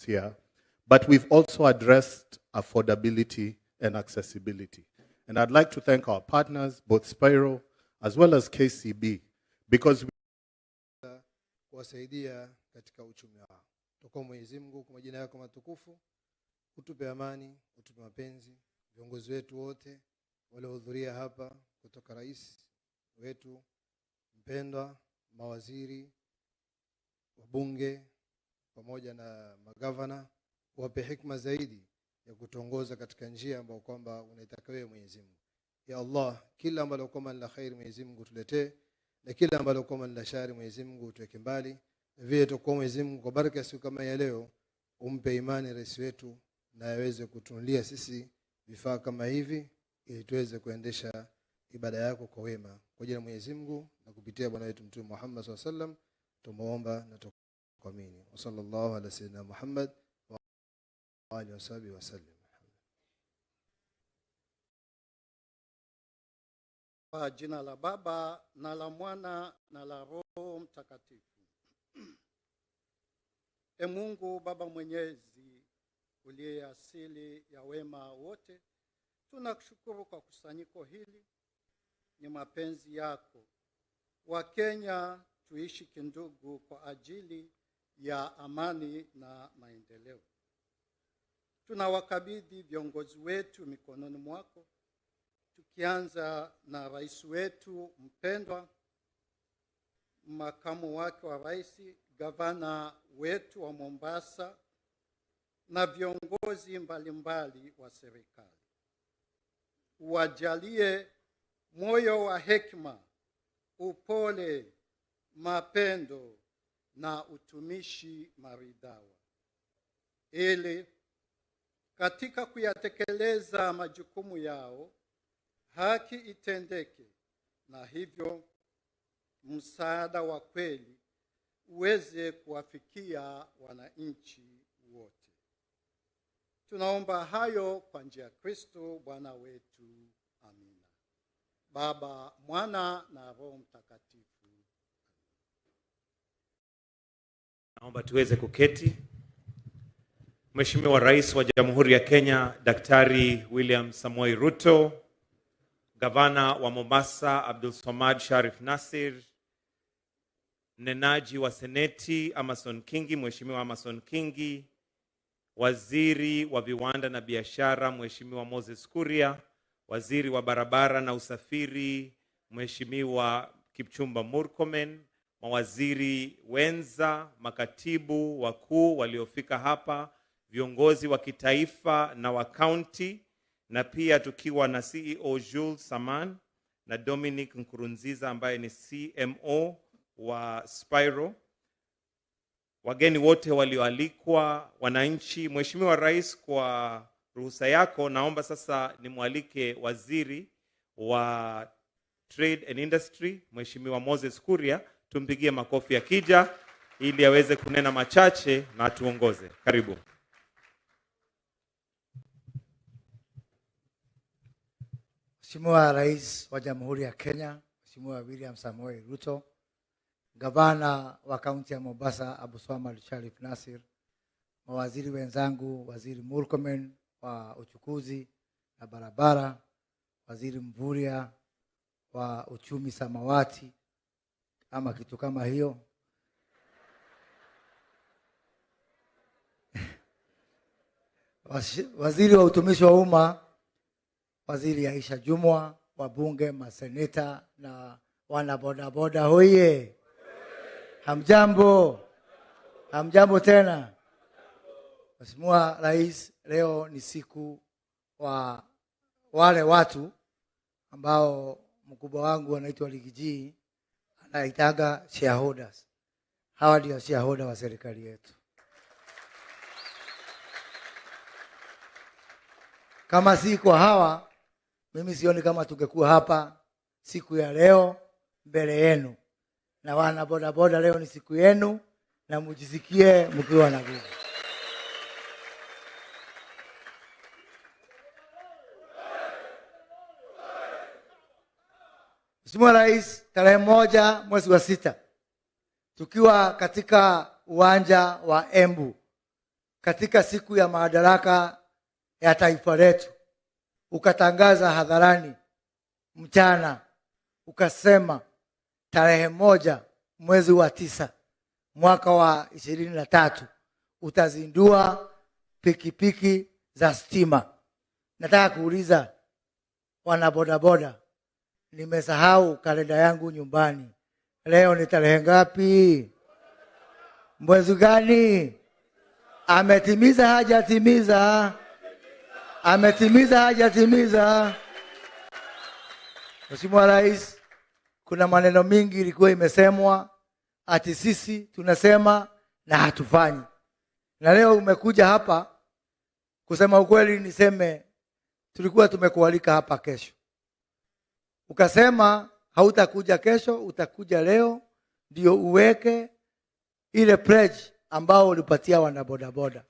costs here, but we've also addressed affordability and accessibility. And I'd like to thank our partners, both Spiro as well as KCB, because kuwasaidia katika uchumi wao. Tuko Mwenyezi Mungu kwa majina yako matukufu, utupe amani, utupe mapenzi. Viongozi wetu wote waliohudhuria hapa, kutoka rais wetu mpendwa, mawaziri, wabunge pamoja na magavana, wape hikma zaidi ya kutongoza katika njia ambayo kwamba unaitaka wewe Mwenyezi Mungu. Ya Allah, kila ambalo kwamba ni la khair Mwenyezi Mungu tuletee, na kila ambalo kwamba ni la shari Mwenyezi Mungu tuweke mbali. Vile tukao Mwenyezi Mungu kwa baraka ya siku kama ya leo, umpe imani rais wetu na aweze kutunulia sisi vifaa kama hivi ili tuweze kuendesha ibada yako kwa wema. Kwa jina la Mwenyezi Mungu na kupitia bwana wetu Mtume Muhammad SAW tumeomba na tukuamini. Wa sallallahu ala sayyidina Muhammad wa alihi wasallam. Kwa jina la Baba na la Mwana na la Roho Mtakatifu. E Mungu Baba Mwenyezi, uliye asili ya wema wote, tunakushukuru kwa kusanyiko hili. Ni mapenzi yako Wakenya tuishi kindugu kwa ajili ya amani na maendeleo. Tunawakabidhi viongozi wetu mikononi mwako, tukianza na rais wetu mpendwa, makamu wake wa rais, gavana wetu wa Mombasa na viongozi mbalimbali wa serikali. Wajalie moyo wa hekima, upole, mapendo na utumishi maridhawa, ili katika kuyatekeleza majukumu yao haki itendeke, na hivyo msaada wa kweli uweze kuwafikia wananchi wote. Tunaomba hayo kwa njia ya Kristo Bwana wetu. Amina. Baba, Mwana na Roho Mtakatifu. Naomba tuweze kuketi. Mheshimiwa Rais wa Jamhuri ya Kenya Daktari William Samoei Ruto, Gavana wa Mombasa Abdulswamad Sharif Nassir, Mnenaji wa Seneti Amason Kingi, Mheshimiwa Amason Kingi, Waziri wa Viwanda na Biashara Mheshimiwa Moses Kuria, Waziri wa Barabara na Usafiri Mheshimiwa Kipchumba Murkomen, mawaziri wenza, makatibu wakuu waliofika hapa, viongozi wa kitaifa na wa county, na pia tukiwa na CEO Jules Saman na Dominic Nkurunziza ambaye ni CMO wa Spiro, wageni wote walioalikwa, wananchi. Mheshimiwa Rais, kwa ruhusa yako naomba sasa nimwalike Waziri wa Trade and Industry Mheshimiwa Moses Kuria, tumpigie makofi akija ili aweze kunena machache na tuongoze. Karibu. Mheshimiwa Rais wa Jamhuri ya Kenya, Mheshimiwa William Samoei Ruto, Gavana wa kaunti ya Mombasa Abdulswamad Sharif Nassir, mawaziri wenzangu, Waziri Murkomen wa uchukuzi na barabara, Waziri Mvuria wa uchumi samawati ama kitu kama hiyo, Waziri wa utumishi wa umma, Waziri Aisha Jumwa, wabunge, maseneta na wana bodaboda hoye. Hamjambo. Hamjambo tena. Mheshimiwa Rais, leo ni siku wa wale watu ambao mkubwa wangu anaitwa Ligiji anaitaga shareholders. Hawa ndio shareholder wa serikali yetu. Kama si kwa hawa, mimi sioni kama tungekuwa hapa siku ya leo mbele yenu. Na wana boda boda, leo ni siku yenu na mjisikie mkiwa na nguvu. Mheshimiwa Rais, tarehe 1 mwezi wa 6 tukiwa katika uwanja wa Embu katika siku ya madaraka ya taifa letu, ukatangaza hadharani mchana, ukasema tarehe 1 mwezi wa 9 mwaka wa 23 utazindua pikipiki za stima. Nataka kuuliza wana bodaboda, nimesahau kalenda yangu nyumbani. Leo ni tarehe ngapi? Mwezi gani? Ametimiza hajatimiza? Ametimiza hajatimiza? Mheshimiwa Rais, kuna maneno mingi ilikuwa imesemwa ati sisi tunasema na hatufanyi. Na leo umekuja hapa, kusema ukweli niseme, tulikuwa tumekualika hapa kesho. Ukasema hautakuja kesho, utakuja leo ndio uweke ile pledge ambao ulipatia wana bodaboda.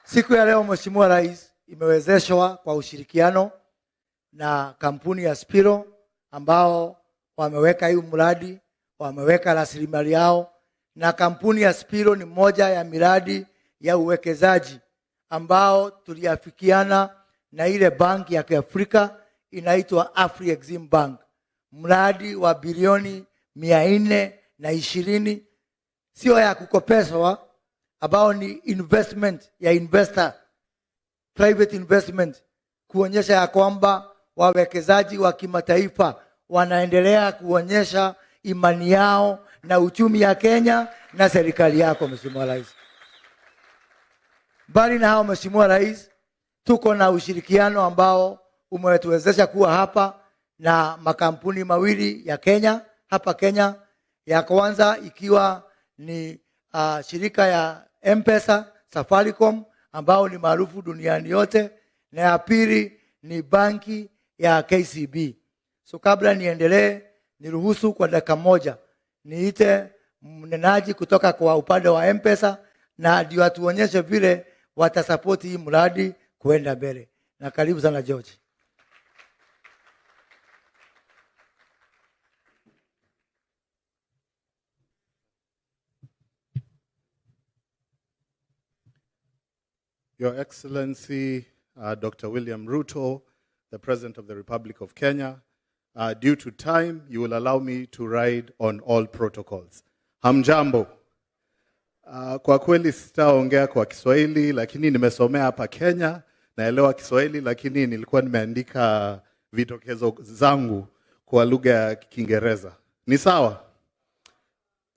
Siku ya leo Mheshimiwa Rais imewezeshwa kwa ushirikiano na kampuni ya Spiro ambao wameweka hii mradi, wameweka rasilimali yao, na kampuni ya Spiro ni moja ya miradi ya uwekezaji ambao tuliafikiana na ile banki ya Kiafrika inaitwa Afri-Exim Bank. Mradi wa bilioni 420, sio ya kukopeshwa, ambao ni investment ya investor, private investment, kuonyesha ya kwamba wawekezaji wa kimataifa wanaendelea kuonyesha imani yao na uchumi ya Kenya na serikali yako Mheshimiwa Rais. Bali na hao Mheshimiwa Rais, tuko na ushirikiano ambao umetuwezesha kuwa hapa na makampuni mawili ya Kenya, hapa Kenya. Ya kwanza ikiwa ni shirika ya M-Pesa, Safaricom, ambao ni maarufu duniani yote, na ya pili ni banki ya KCB. So kabla niendelee, niruhusu kwa dakika moja niite mnenaji kutoka kwa upande wa M-Pesa, na ndio atuonyeshe vile watasapoti hii mradi kuenda mbele. Na karibu sana George. Your Excellency, Dr. William Ruto, the President of the Republic of Kenya, due to time, you will allow me to ride on all protocols. Hamjambo. Kwa kweli sitaongea kwa Kiswahili, lakini nimesomea hapa Kenya, naelewa Kiswahili, lakini nilikuwa nimeandika vitokezo zangu kwa lugha ya Kiingereza. Ni sawa?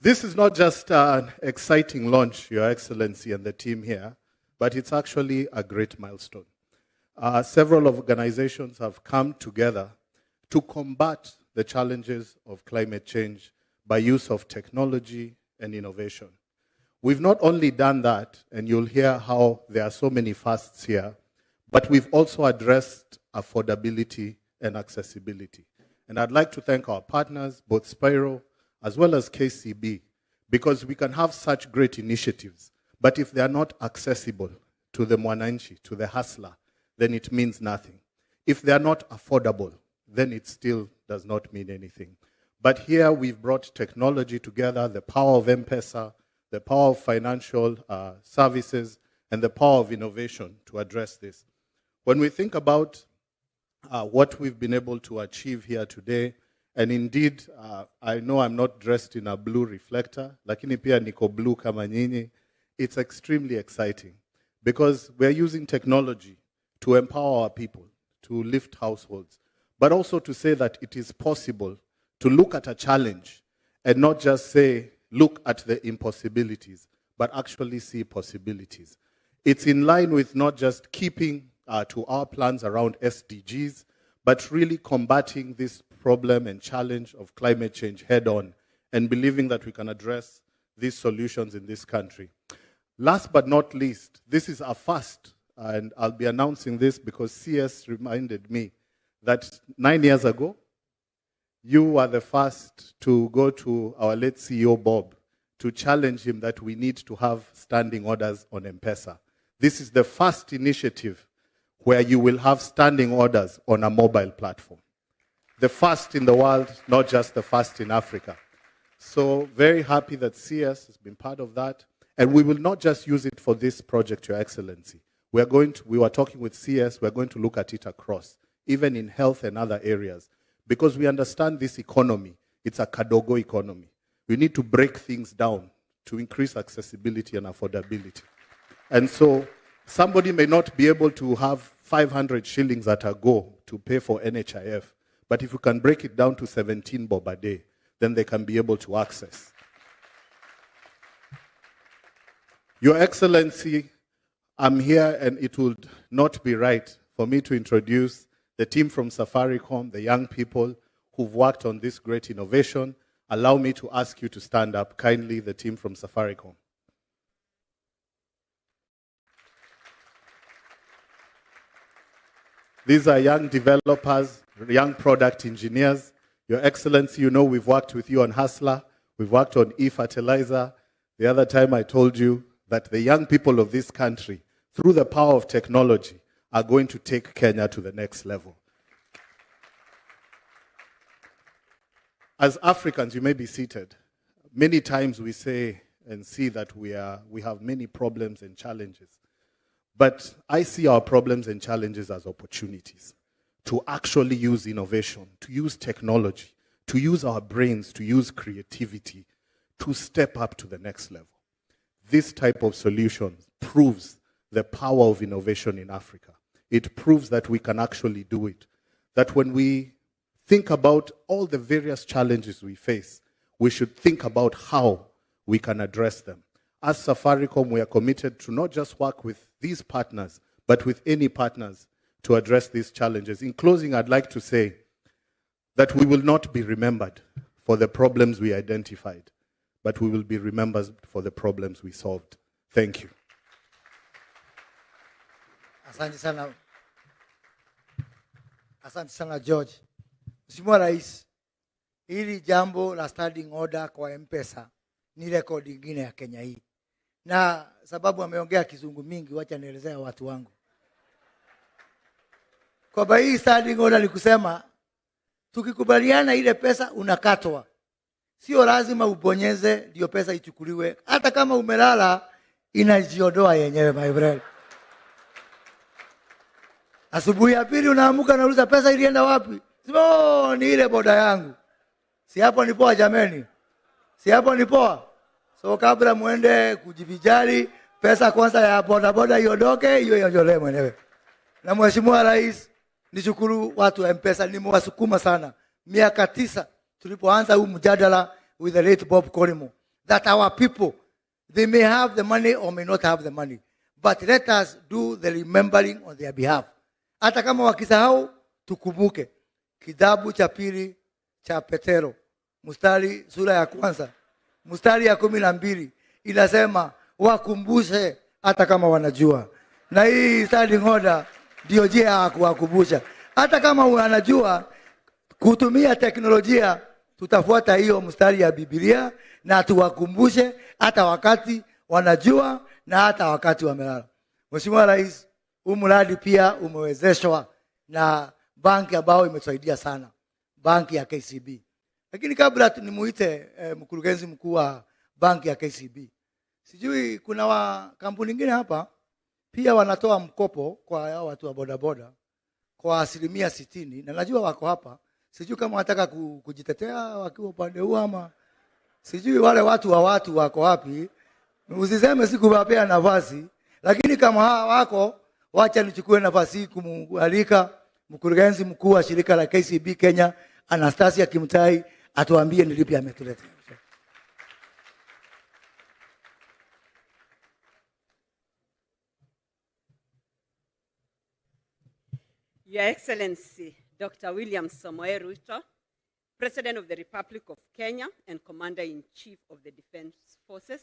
This is not just an exciting launch, Your Excellency and the team here, but it's actually a great milestone. Several organizations have come together to combat the challenges of climate change by use of technology and innovation. We've not only done that, and you'll hear how there are so many firsts here, but we've also addressed affordability and accessibility. And I'd like to thank our partners, both Spiro as well as KCB, because we can have such great initiatives, but if they are not accessible to the mwananchi, to the hustler, then it means nothing. If they are not affordable, then it still does not mean anything. But here we've brought technology together, the power of M-Pesa, the power of financial services, and the power of innovation to address this. When we think about what we've been able to achieve here today, and indeed, I know I'm not dressed in a blue reflector, lakini pia niko blue kama nyinyi. It's extremely exciting because we're using technology to empower our people, to lift households, but also to say that it is possible to look at a challenge and not just say, look at the impossibilities, but actually see possibilities. It's in line with not just keeping to our plans around SDGs, but really combating this problem and challenge of climate change head on and believing that we can address these solutions in this country. Last but not least, this is a first, and I'll be announcing this because CS reminded me that 9 years ago, you were the first to go to our late CEO, Bob, to challenge him that we need to have standing orders on M-Pesa. This is the first initiative where you will have standing orders on a mobile platform. The first in the world, not just the first in Africa. So very happy that CS has been part of that. And we will not just use it for this project, Your Excellency. We were talking with CS, we're going to look at it across, even in health and other areas, because we understand this economy. It's a Kadogo economy. We need to break things down to increase accessibility and affordability. And so somebody may not be able to have 500 shillings at a go to pay for NHIF, but if you can break it down to 17 bob a day, then they can be able to access. Your Excellency, I'm here, and it would not be right for me to introduce the team from Safaricom, the young people who've worked on this great innovation. Allow me to ask you to stand up kindly, the team from Safaricom. These are young developers, young product engineers. Your Excellency, you know we've worked with you on Hustler. We've worked on e-fertilizer. The other time I told you that the young people of this country, through the power of technology, are going to take Kenya to the next level. As Africans, you may be seated. Many times we say and see that we have many problems and challenges. But I see our problems and challenges as opportunities to actually use innovation, to use technology, to use our brains, to use creativity, to step up to the next level. This type of solution proves the power of innovation in Africa. It proves that we can actually do it. That when we think about all the various challenges we face, we should think about how we can address them. As Safaricom, we are committed to not just work with these partners, but with any partners to address these challenges. In closing, I'd like to say that we will not be remembered for the problems we identified, but we will be remembered for the problems we solved. Thank you. Asante sana. Asante sana George. Mheshimiwa Rais, hili jambo la standing order kwa M-Pesa ni rekodi nyingine ya Kenya hii. Na sababu ameongea kizungu mingi, wacha nielezea watu wangu. Kwa hii standing order ni kusema tukikubaliana ile pesa unakatwa. Sio lazima ubonyeze ndio pesa ichukuliwe. Hata kama umelala inajiondoa yenyewe, my friend. Asubuhi ya pili unaamuka na uliza pesa ilienda wapi? Sio, ni ile boda yangu. Si hapo ni poa jameni? Si hapo ni poa? So kabla muende kujivijali, pesa kwanza ya boda boda iondoke, hiyo iondolewe mwenyewe. Na Mheshimiwa Rais, nishukuru watu wa M-Pesa, nimewasukuma sana. Miaka 9 tulipoanza huu mjadala with the late Bob Korimo, that our people, they may have the money or may not have the money, but let us do the remembering on their behalf. Hata kama wakisahau, tukumbuke. Kitabu cha pili cha Petero, mstari sura ya 1, mstari ya 12, inasema wakumbushe hata kama wanajua. Na hii standing order ndio njia ya kuwakumbusha. Hata kama wanajua kutumia teknolojia, tutafuata hiyo mstari ya Biblia na tuwakumbushe hata wakati wanajua na hata wakati wamelala. Mheshimiwa Rais, huu mradi pia umewezeshwa na banki ambayo imesaidia sana, banki ya KCB. Lakini kabla nimuite mkurugenzi mkuu wa banki ya KCB, sijui kuna kampuni nyingine hapa pia wanatoa mkopo kwa watu wa bodaboda kwa 60%, na najua wako hapa. Sijui kama wanataka kujitetea wakiwa upande huu ama sijui wale watu wako wapi. Usiseme sikuwapea nafasi, lakini kama hawa wako, wacha nichukue nafasi hii kumualika mkurugenzi mkuu wa shirika la KCB Kenya, Anastasia Kimtai, atuambie ni lipi ametuletea. Your Excellency, Dr. William Samoei Ruto, President of the Republic of Kenya and Commander-in-Chief of the Defense Forces,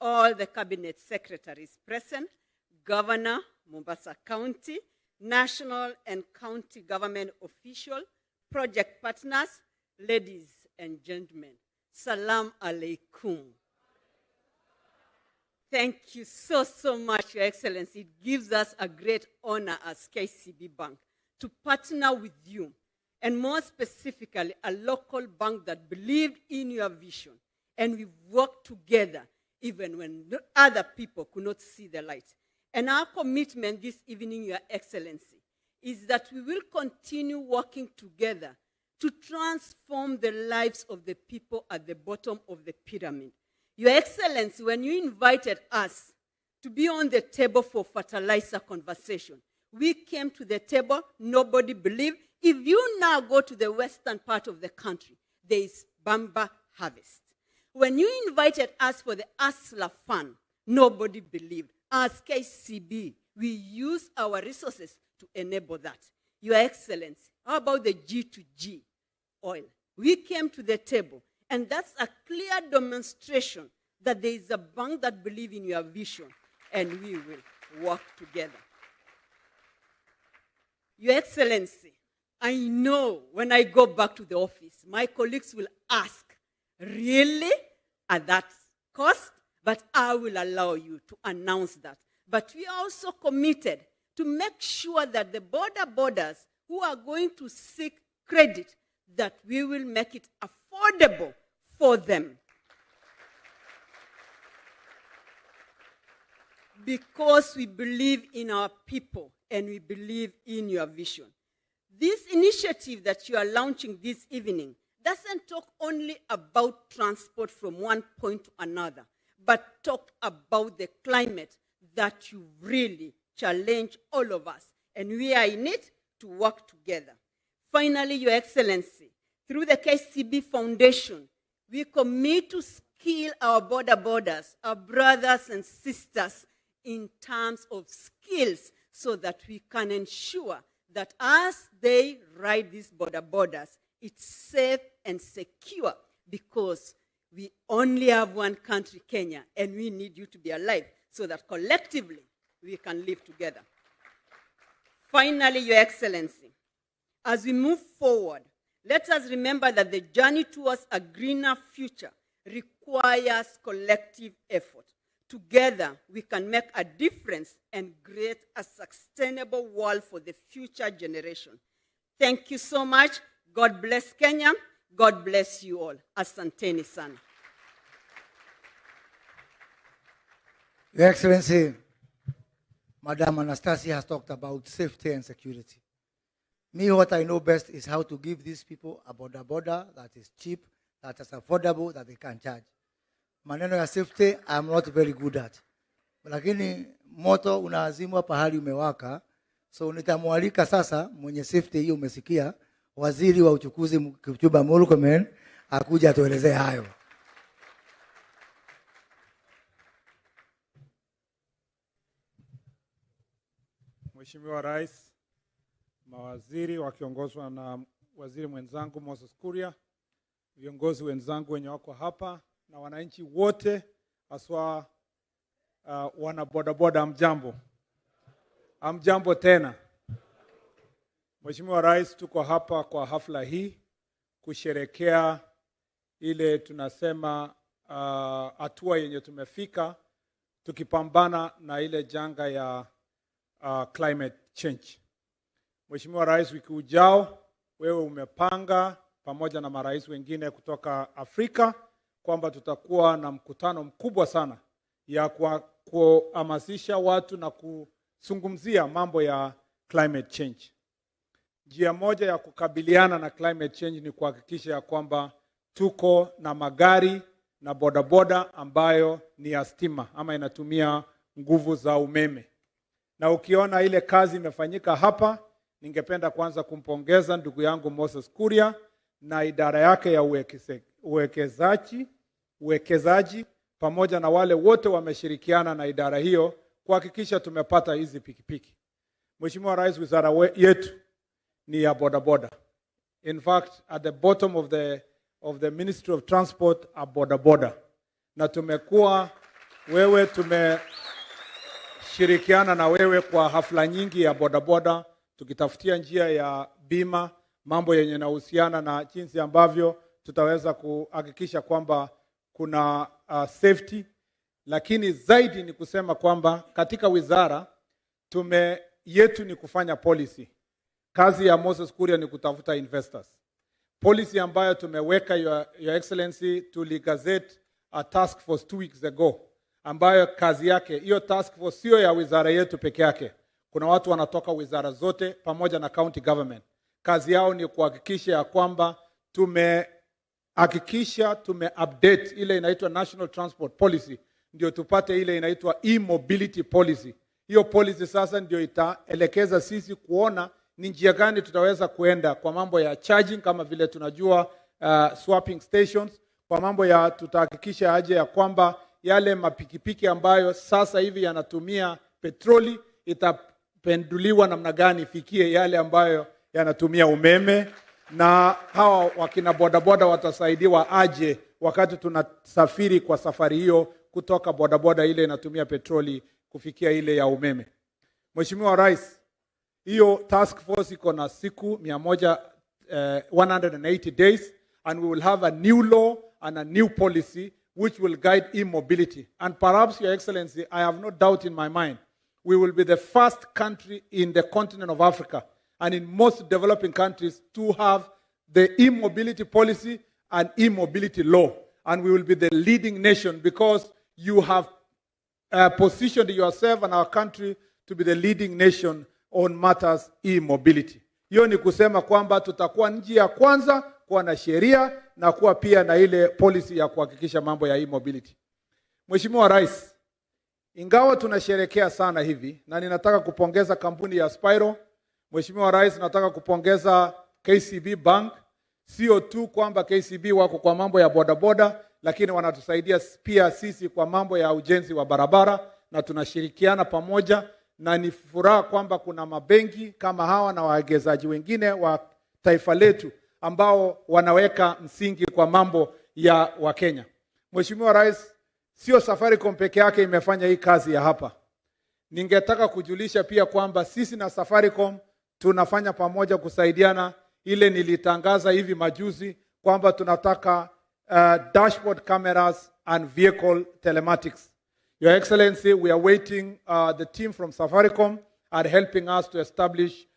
all the cabinet secretaries present, Governor, Mombasa County, national and county government official, project partners, ladies and gentlemen, Salam alaikum. Thank you so much, Your Excellency. It gives us a great honor as KCB Bank to partner with you, and more specifically, a local bank that believed in your vision And we worked together even when other people could not see the light. And our commitment this evening, Your Excellency, is that we will continue working together to transform the lives of the people at the bottom of the pyramid. Your Excellency, when you invited us to be on the table for fertilizer conversation, we came to the table, nobody believed. If you now go to the western part of the country, there is Bamba harvest. When you invited us for the ASLA fund, nobody believed. As KCB, we use our resources to enable that. Your Excellency, how about the G2G oil? We came to the table, and that's a clear demonstration that there is a bank that believes in your vision, and we will work together. Your Excellency, I know when I go back to the office, my colleagues will ask, really, at that cost? But I will allow you to announce that. But we are also committed to make sure that the borders who are going to seek credit, that we will make it affordable for them. Because we believe in our people and we believe in your vision. This initiative that you are launching this evening doesn't talk only about transport from one point to another, but talk about the climate that you really challenge all of us. And we are in it to work together. Finally, Your Excellency, through the KCB Foundation, we commit to skill our borders, our brothers and sisters, in terms of skills, so that we can ensure that as they ride these borders, it's safe and secure, because we only have one country, Kenya, and we need you to be alive so that collectively we can live together. Finally, Your Excellency, as we move forward, let us remember that the journey towards a greener future requires collective effort. Together, we can make a difference and create a sustainable world for the future generation. Thank you so much. God bless Kenya. God bless you all. Asanteni sana. Your Excellency, Madam Anastasia has talked about safety and security. Me, what I know best is how to give these people a border that is cheap, that is affordable, that they can charge. Maneno ya safety, I'm not very good at. Lakini moto unaazimwa pahali umewaka, so nitamwalika sasa mwenye safety hiyo umesikia, waziri wa uchukuzi Kipchumba Murkomen akuja atuelezee hayo. Mheshimiwa Rais, mawaziri wakiongozwa na waziri mwenzangu Moses Kuria, viongozi wenzangu wenye wako hapa na wananchi wote, haswa wana bodaboda, amjambo. Amjambo tena. Mheshimiwa Rais, tuko hapa kwa hafla hii kusherekea ile tunasema hatua yenye tumefika tukipambana na ile janga ya climate change. Mheshimiwa Rais, wiki ujao wewe umepanga pamoja na marais wengine kutoka Afrika kwamba tutakuwa na mkutano mkubwa sana ya kuhamasisha watu na kuzungumzia mambo ya climate change. Njia moja ya kukabiliana na climate change ni kuhakikisha ya kwamba tuko na magari na bodaboda ambayo ni ya stima ama inatumia nguvu za umeme. Na ukiona ile kazi imefanyika hapa, ningependa kwanza kumpongeza ndugu yangu Moses Kuria na idara yake ya uwekezaji pamoja na wale wote wameshirikiana na idara hiyo kuhakikisha tumepata hizi pikipiki. Mheshimiwa Rais, wizara yetu ni ya bodaboda. In fact, at the bottom of the Ministry of Transport are bodaboda. Na tumekuwa wewe tumeshirikiana na wewe kwa hafla nyingi ya bodaboda, tukitafutia njia ya bima, mambo yenye yanahusiana na jinsi ambavyo tutaweza kuhakikisha kwamba kuna safety. Lakini zaidi ni kusema kwamba katika wizara yetu ni kufanya policy. Kazi ya Moses Kuria ni kutafuta investors. Policy ambayo tumeweka, Your Excellency, tuligazette a task force 2 weeks ago, ambayo kazi yake, hiyo task force sio ya wizara yetu peke yake. Kuna watu wanatoka wizara zote pamoja na county government. Kazi yao ni kuhakikisha ya kwamba tume-update ile inaitwa National Transport Policy, ndio tupate ile inaitwa e-mobility policy. Hiyo policy sasa ndio itaelekeza sisi kuona ni njia gani tutaweza kuenda kwa mambo ya charging, kama vile tunajua swapping stations, kwa mambo ya tutahakikisha aje ya kwamba yale mapikipiki ambayo sasa hivi yanatumia petroli itapenduliwa namna gani ifikie yale ambayo yanatumia umeme, na hawa wakina bodaboda watasaidiwa aje wakati tunasafiri kwa safari hiyo kutoka bodaboda ile inatumia petroli kufikia ile ya umeme. Mheshimiwa Rais, hiyo task force iko na siku 180 days, and we will have a new law and a new policy which will guide e-mobility. And perhaps, Your Excellency, I have no doubt in my mind, we will be the first country in the continent of Africa and in most developing countries to have the e-mobility policy and e-mobility law. And we will be the leading nation because you have positioned yourself and our country to be the leading nation on matters e-mobility. Hiyo ni kusema kwamba tutakuwa nchi ya kwanza kuwa na sheria na kuwa pia na ile policy ya kuhakikisha mambo ya e-mobility. Mheshimiwa Rais, ingawa tunasherehekea sana hivi, na ninataka kupongeza kampuni ya Spiro. Mheshimiwa Rais, nataka kupongeza KCB Bank, sio tu kwamba KCB wako kwa mambo ya bodaboda, lakini wanatusaidia pia sisi kwa mambo ya ujenzi wa barabara, na tunashirikiana pamoja, na ni furaha kwamba kuna mabenki kama hawa na wawekezaji wengine wa taifa letu ambao wanaweka msingi kwa mambo ya Wakenya. Mheshimiwa Rais, sio Safaricom peke yake imefanya hii kazi ya hapa. Ningetaka kujulisha pia kwamba sisi na Safaricom tunafanya pamoja kusaidiana. Ile nilitangaza hivi majuzi kwamba tunataka dashboard cameras and vehicle telematics. Your Excellency, we are waiting. The team from Safaricom are helping us to establish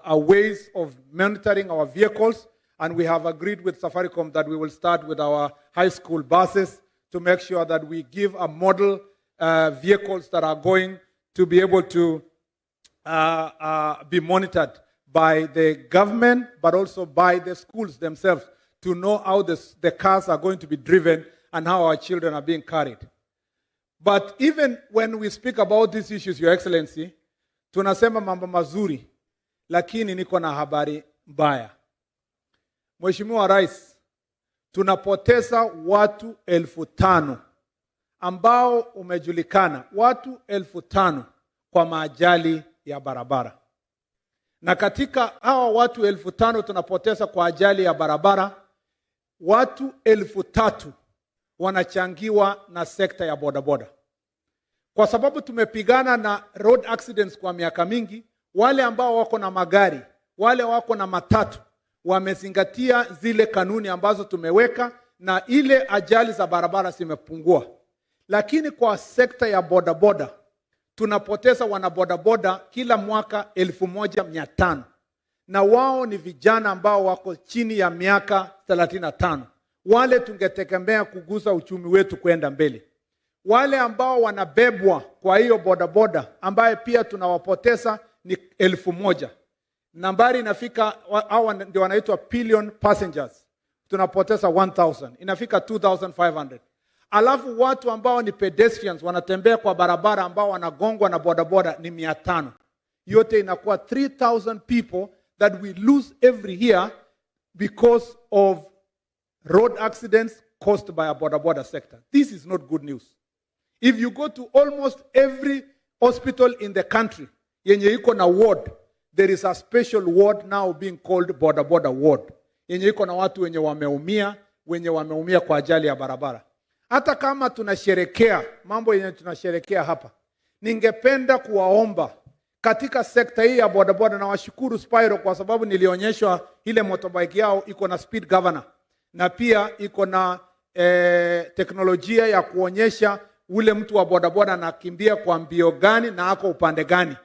ways of monitoring our vehicles, and we have agreed with Safaricom that we will start with our high school buses to make sure that we give a model vehicles that are going to be able to be monitored by the government, but also by the schools themselves, to know how the cars are going to be driven and how our children are being carried. But even when we speak about these issues, Your Excellency, tunasema mambo mazuri, lakini niko na habari mbaya. Mheshimiwa Rais, tunapoteza watu 5,000 ambao umejulikana, watu 5,000 kwa maajali ya barabara. Na katika hawa watu 5,000 tunapoteza kwa ajali ya barabara, watu 3,000 wanachangiwa na sekta ya bodaboda. Kwa sababu tumepigana na road accidents kwa miaka mingi, wale ambao wako na magari, wale wako na matatu, wamezingatia zile kanuni ambazo tumeweka, na ile ajali za barabara zimepungua. Lakini kwa sekta ya bodaboda, tunapoteza wanabodaboda kila mwaka 1,500, na wao ni vijana ambao wako chini ya miaka 35. Wale tungetegemea kugusa uchumi wetu kwenda mbele. Wale ambao wanabebwa kwa hiyo bodaboda ambaye pia tunawapoteza ni 1,000. Nambari inafika, hao ndio wanaitwa pillion passengers. Tunapoteza 1,000. Inafika 2,500. Alafu watu ambao ni pedestrians wanatembea kwa barabara ambao wanagongwa na bodaboda ni 500. Yote inakuwa 3,000 people that we lose every year because of road accidents caused by a bodaboda sector. This is not good news. If you go to almost every hospital in the country, yenye iko na ward, there is a special ward now being called bodaboda ward. Yenye iko na watu wenye wameumia kwa ajali ya barabara. Hata kama tunasherekea mambo yenye tunasherekea hapa, ningependa kuwaomba katika sekta hii ya bodaboda, na washukuru Spiro kwa sababu nilionyeshwa ile motorbike yao iko na speed governor, na pia iko na teknolojia ya kuonyesha ule mtu wa bodaboda anakimbia kwa mbio gani na ako upande gani.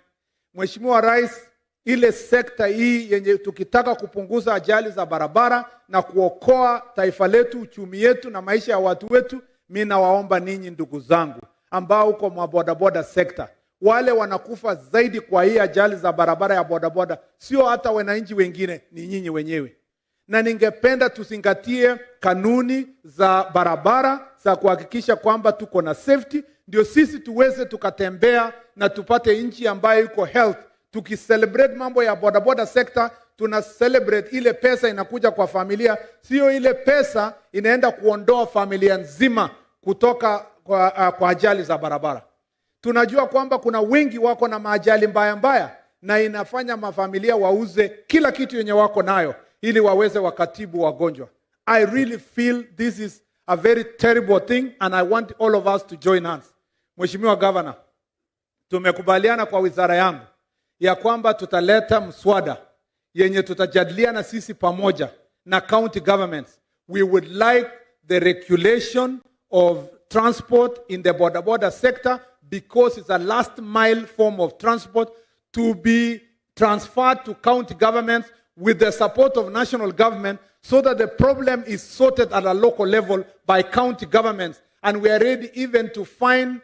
Mheshimiwa Rais, ile sekta hii yenye tukitaka kupunguza ajali za barabara na kuokoa taifa letu, uchumi yetu na maisha ya watu wetu, mimi nawaomba ninyi ndugu zangu ambao uko mwa bodaboda sector, wale wanakufa zaidi kwa hii ajali za barabara ya bodaboda sio hata wananchi wengine, ni nyinyi wenyewe. Na ningependa tuzingatie kanuni za barabara za kuhakikisha kwamba tuko na safety, ndio sisi tuweze tukatembea na tupate nchi ambayo iko health. Tukicelebrate mambo ya bodaboda sector, tuna celebrate ile pesa inakuja kwa familia, sio ile pesa inaenda kuondoa familia nzima kutoka kwa ajali za barabara. Tunajua kwamba kuna wengi wako na maajali mbaya mbaya, na inafanya mafamilia wauze kila kitu yenye wako nayo ili waweze wakatibu wagonjwa. I really feel this is a very terrible thing, and I want all of us to join hands. Mheshimiwa Governor, tumekubaliana kwa wizara yangu ya kwamba tutaleta mswada yenye tutajadiliana sisi pamoja na county governments. We would like the regulation of transport in the bodaboda sector, because it's a last mile form of transport, to be transferred to county governments with the support of national government, so that the problem is sorted at a local level by county governments. And we are ready even to find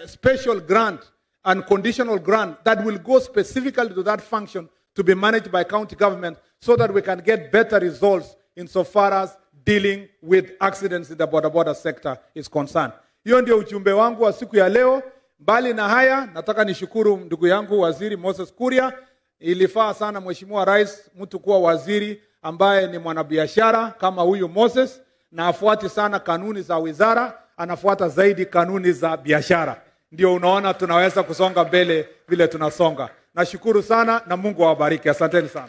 special grant and conditional grant that will go specifically to that function to be managed by county government, so that we can get better results insofar as dealing with accidents in the bodaboda sector is concerned. Hiyo ndio ujumbe wangu wa siku ya leo. Mbali na haya, nataka nishukuru ndugu yangu Waziri Moses Kuria. Ilifaa sana Mheshimiwa Rais mtu kuwa waziri ambaye ni mwanabiashara kama huyu Moses, na afuati sana kanuni za wizara, anafuata zaidi kanuni za biashara. Ndio unaona tunaweza kusonga mbele vile tunasonga. Nashukuru sana na Mungu awabariki. Asanteni sana.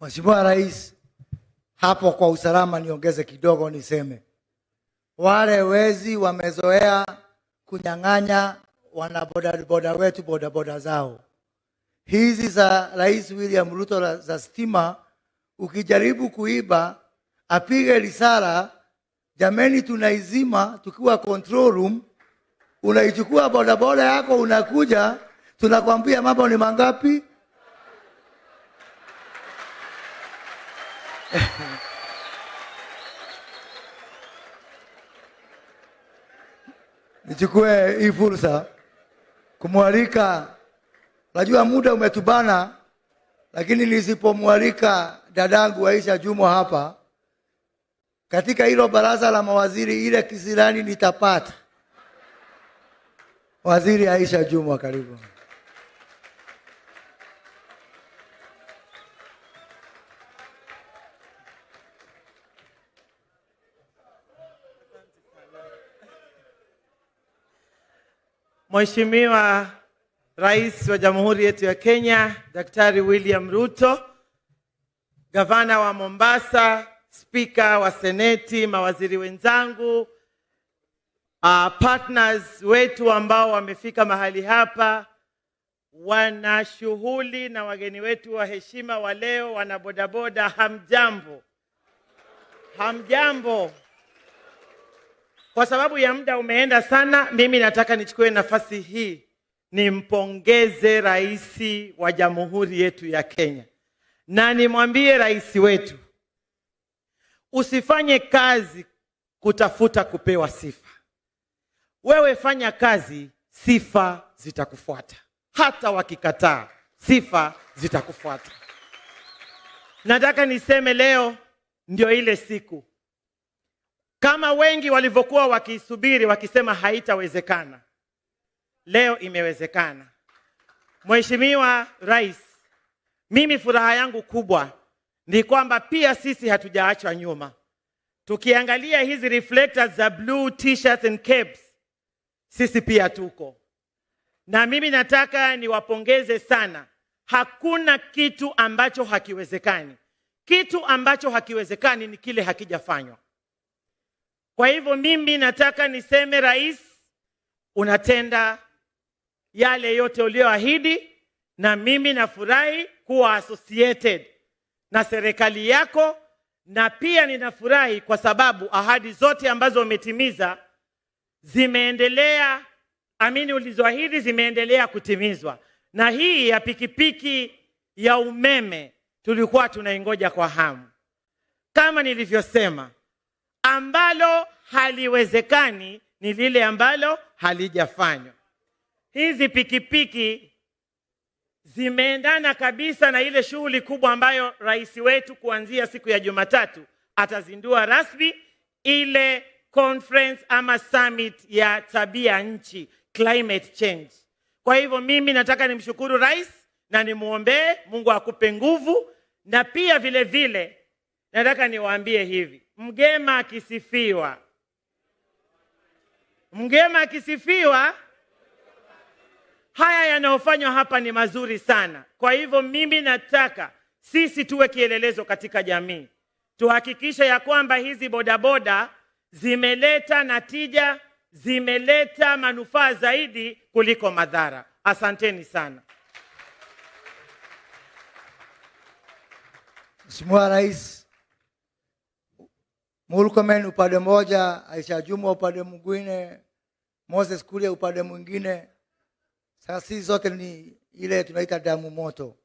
Mheshimiwa Rais, hapo kwa usalama niongeze kidogo niseme. Wale wezi wamezoea kunyang'anya wanabodaboda wetu bodaboda zao. Hizi za Rais William Ruto za stima, ukijaribu kuiba apige risala, jameni tunaizima tukiwa control room, unaichukua bodaboda yako unakuja, tunakwambia mambo ni mangapi? Nichukue hii fursa kumwalika, najua muda umetubana, lakini nisipomwalika dadangu Aisha Jumwa hapa katika hilo baraza la mawaziri, ile kisirani nitapata. Waziri Aisha Jumwa, karibu. Mheshimiwa Rais wa Jamhuri yetu ya Kenya, Daktari William Ruto, Gavana wa Mombasa, Spika wa Seneti, mawaziri wenzangu, partners wetu ambao wamefika mahali hapa, wana shughuli na wageni wetu wa heshima wa leo, wana bodaboda, hamjambo. Hamjambo. Kwa sababu ya muda umeenda sana, mimi nataka nichukue nafasi hii nimpongeze Rais wa Jamhuri yetu ya Kenya. Na nimwambie rais wetu, usifanye kazi kutafuta kupewa sifa. Wewe fanya kazi, sifa zitakufuata. Hata wakikataa, sifa zitakufuata. Nataka niseme leo ndio ile siku. Kama wengi walivyokuwa wakisubiri wakisema haitawezekana, leo imewezekana. Mheshimiwa Rais, mimi furaha yangu kubwa ni kwamba pia sisi hatujaachwa nyuma. Tukiangalia hizi reflectors za blue t-shirts and caps, sisi pia tuko. Na mimi nataka niwapongeze sana. Hakuna kitu ambacho hakiwezekani. Kitu ambacho hakiwezekani ni kile hakijafanywa. Kwa hivyo mimi nataka niseme, Rais, unatenda yale yote ulioahidi, na mimi nafurahi kuwa associated na serikali yako, na pia ninafurahi kwa sababu ahadi zote ambazo umetimiza zimeendelea, ulizoahidi zimeendelea kutimizwa. Na hii ya pikipiki ya umeme tulikuwa tunaingoja kwa hamu. kama nilivyosema, ambalo haliwezekani ni lile ambalo halijafanywa. Hizi pikipiki zimeendana kabisa na ile shughuli kubwa ambayo rais wetu kuanzia siku ya Jumatatu atazindua rasmi ile conference ama summit ya tabia nchi, climate change. Kwa hivyo mimi nataka nimshukuru rais na nimuombee Mungu akupe nguvu, na pia vile vile nataka niwaambie hivi, mgema akisifiwa, haya yanayofanywa hapa ni mazuri sana. Kwa hivyo mimi nataka sisi tuwe kielelezo katika jamii. Tuhakikishe ya kwamba hizi bodaboda zimeleta natija, zimeleta manufaa zaidi kuliko madhara. Asanteni sana. Mheshimiwa Rais, Murkomen upande mmoja, Aisha Juma upande mwingine, Moses Kuria upande mwingine. Sasa sisi zote ni ile tunaita damu moto.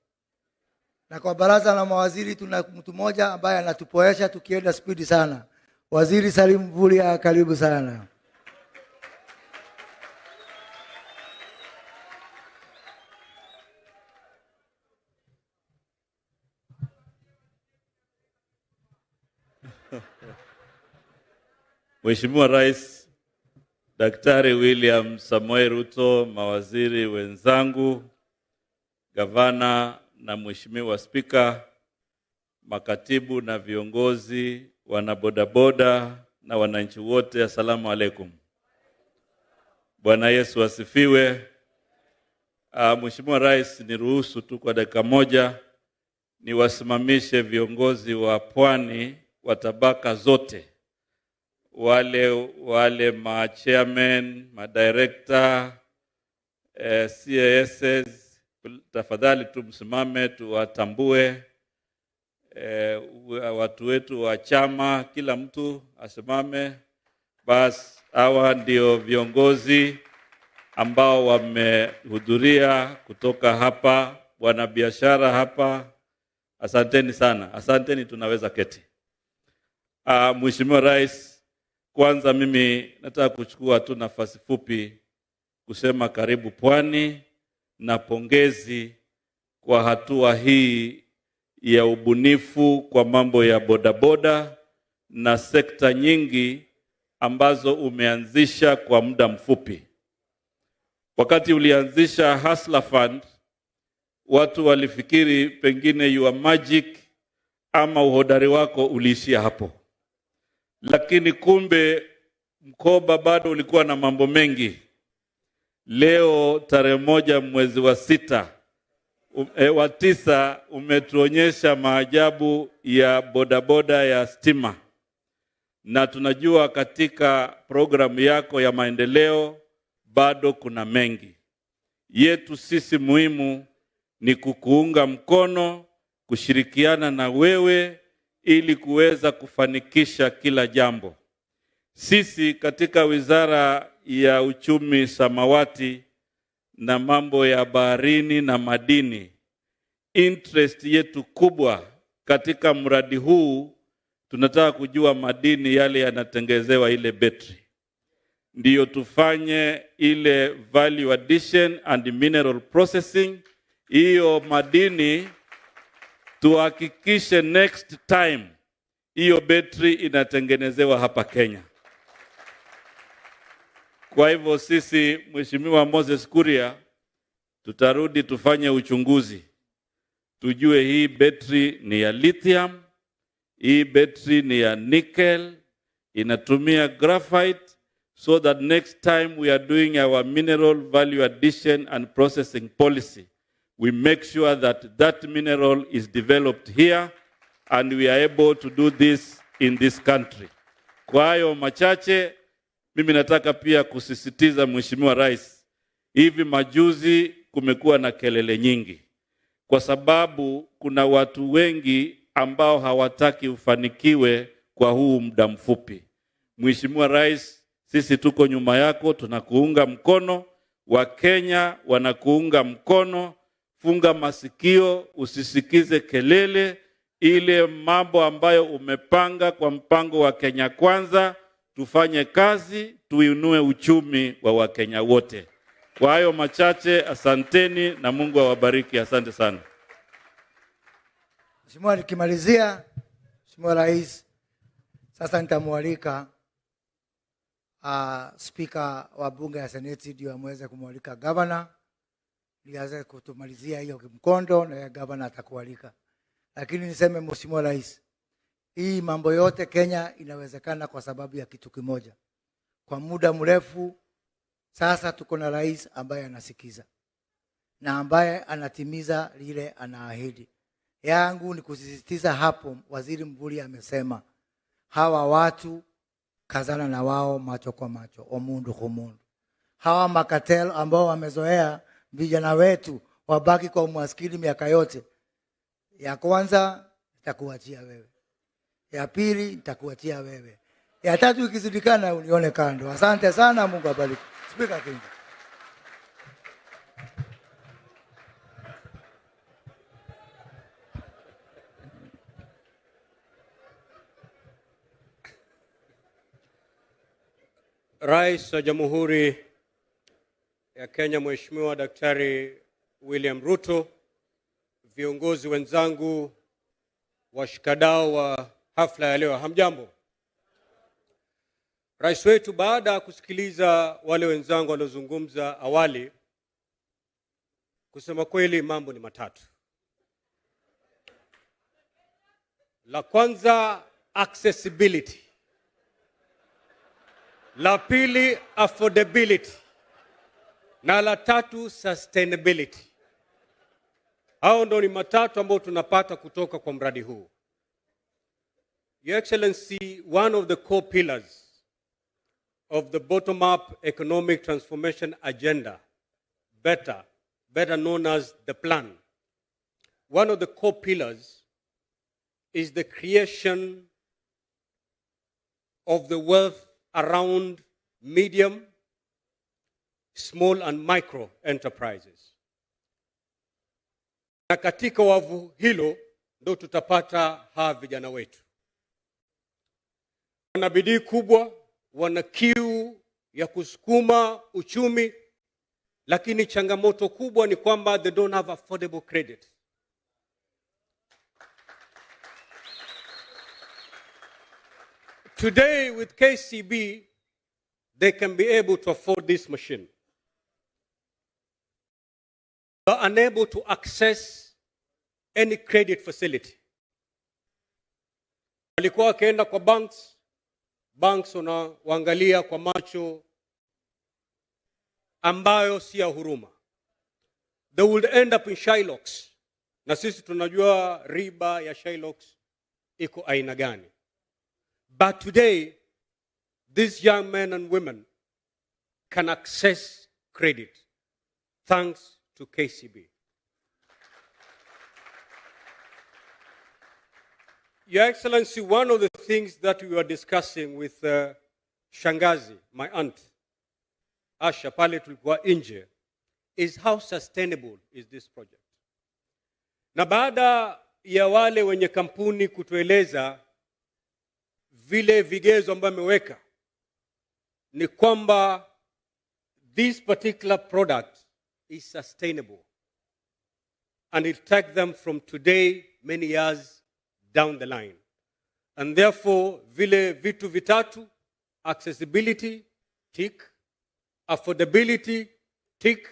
Na kwa baraza la mawaziri tuna mtu mmoja ambaye anatupoesha tukienda spidi sana. Waziri Salim Mvurya, karibu sana. Mheshimiwa Rais Daktari William Samoei Ruto, mawaziri wenzangu, gavana na Mheshimiwa Spika, makatibu na viongozi, wanabodaboda na wananchi wote, asalamu alaikum. Bwana Yesu asifiwe. Mheshimiwa Rais, niruhusu tu kwa dakika moja niwasimamishe viongozi wa pwani wa tabaka zote, wale ma chairman, ma director, CASs, tafadhali tu msimame tuwatambue. Watu wetu wa chama, kila mtu asimame. Bas, hawa ndio viongozi ambao wamehudhuria kutoka hapa, wanabiashara hapa. Asanteni sana. Asanteni, tunaweza keti. Mheshimiwa Rais, kwanza mimi nataka kuchukua tu nafasi fupi kusema karibu pwani na pongezi kwa hatua hii ya ubunifu kwa mambo ya bodaboda na sekta nyingi ambazo umeanzisha kwa muda mfupi. Wakati ulianzisha Hustler Fund, watu walifikiri pengine your magic ama uhodari wako uliishia hapo. Lakini kumbe mkoba bado ulikuwa na mambo mengi. Leo tarehe 1 mwezi wa 9 umetuonyesha maajabu ya bodaboda ya stima. Na tunajua katika programu yako ya maendeleo bado kuna mengi. Yetu sisi muhimu ni kukuunga mkono, kushirikiana na wewe ili kuweza kufanikisha kila jambo. Sisi katika Wizara ya Uchumi Samawati na mambo ya baharini na madini, interest yetu kubwa katika mradi huu, tunataka kujua madini yale yanatengenezewa ile betri. Ndiyo tufanye ile value addition and mineral processing. Hiyo madini tuhakikishe next time hiyo betri inatengenezewa hapa Kenya. Kwa hivyo sisi, Mheshimiwa Moses Kuria, tutarudi tufanye uchunguzi. Tujue hii betri ni ya lithium, hii betri ni ya nickel, inatumia graphite, so that next time we are doing our mineral value addition and processing policy, we make sure that that mineral is developed here and we are able to do this in this country. Kwa hayo machache, mimi nataka pia kusisitiza Mheshimiwa Rais, hivi majuzi kumekuwa na kelele nyingi kwa sababu kuna watu wengi ambao hawataki ufanikiwe kwa huu muda mfupi. Mheshimiwa Rais, sisi tuko nyuma yako, tunakuunga mkono, Wakenya wanakuunga mkono. Funga masikio, usisikize kelele. ile mambo ambayo umepanga kwa mpango wa Kenya Kwanza, tufanye kazi, tuinue uchumi wa Wakenya wote. Kwa hayo machache, asanteni na Mungu awabariki. Asante sana. Mheshimiwa, nikimalizia, Mheshimiwa Rais, sasa nitamwalika Spika wa bunge ya Seneti ndio ameweze kumwalika gavana ili aweze kutumalizia hiyo mkondo, na ya gavana atakualika. Lakini niseme Mheshimiwa Rais, hii mambo yote Kenya inawezekana kwa sababu ya kitu kimoja. Kwa muda mrefu sasa tuko na rais ambaye anasikiza na ambaye anatimiza lile anaahidi. Yangu ni kusisitiza hapo, Waziri Mvurya amesema hawa watu kazana na wao macho kwa macho, omundu kumundu. Hawa makatel ambao wamezoea vijana wetu wabaki kwa umaskini miaka yote, ya kwanza nitakuachia wewe, ya pili nitakuachia wewe, ya tatu ikizidikana unione kando. Asante sana, Mungu abariki. Speaker King. Rais wa Jamhuri ya Kenya Mheshimiwa Daktari William Ruto, viongozi wenzangu, washikadau wa hafla ya leo, hamjambo. Rais wetu baada ya kusikiliza wale wenzangu waliozungumza awali, kusema kweli mambo ni matatu. La kwanza, accessibility. La pili, affordability. Na la tatu, sustainability. Hao ndo ni matatu ambayo tunapata kutoka kwa mradi huu. Your Excellency, one of the core pillars of the bottom-up economic transformation agenda, better known as the plan, one of the core pillars is the creation of the wealth around medium, small and micro enterprises. Na katika wavu hilo ndo tutapata hawa vijana wetu. Wana bidii kubwa, wana kiu ya kusukuma uchumi, lakini changamoto kubwa ni kwamba they don't have affordable credit. Today with KCB, they can be able to afford this machine. They are unable to access any credit facility. Walikuwa wakienda kwa banks wanaangalia kwa macho ambayo si ya huruma. They would end up in Shylocks. Na sisi tunajua riba ya Shylocks iko aina gani. But today, these young men and women can access credit thanks to KCB. Your Excellency, one of the things that we were discussing with Shangazi, my aunt, Asha, pale tulikuwa nje, is how sustainable is this project. Na baada ya wale wenye kampuni kutueleza vile vigezo ambavyo ameweka, ni kwamba this particular product is sustainable and it take them from today many years down the line. And therefore, vile vitu vitatu, accessibility, tick, affordability, tick,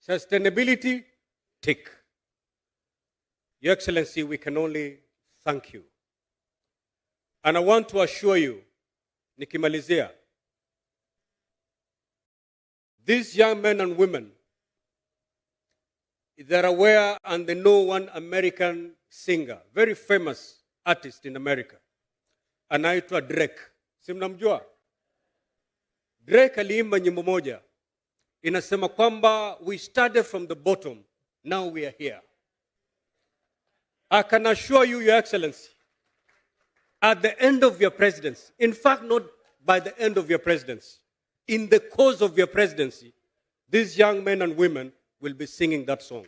sustainability, tick. Your Excellency, we can only thank you. And I want to assure you, nikimalizia, these young men and women, they're aware and they know one American singer, very famous artist in America, anaitwa Drake. Si mnamjua? Drake aliimba nyimbo moja inasema kwamba we started from the bottom, now we are here. I can assure you, Your Excellency, at the end of your presidency, in fact not by the end of your presidency, in the course of your presidency, these young men and women will be singing that song.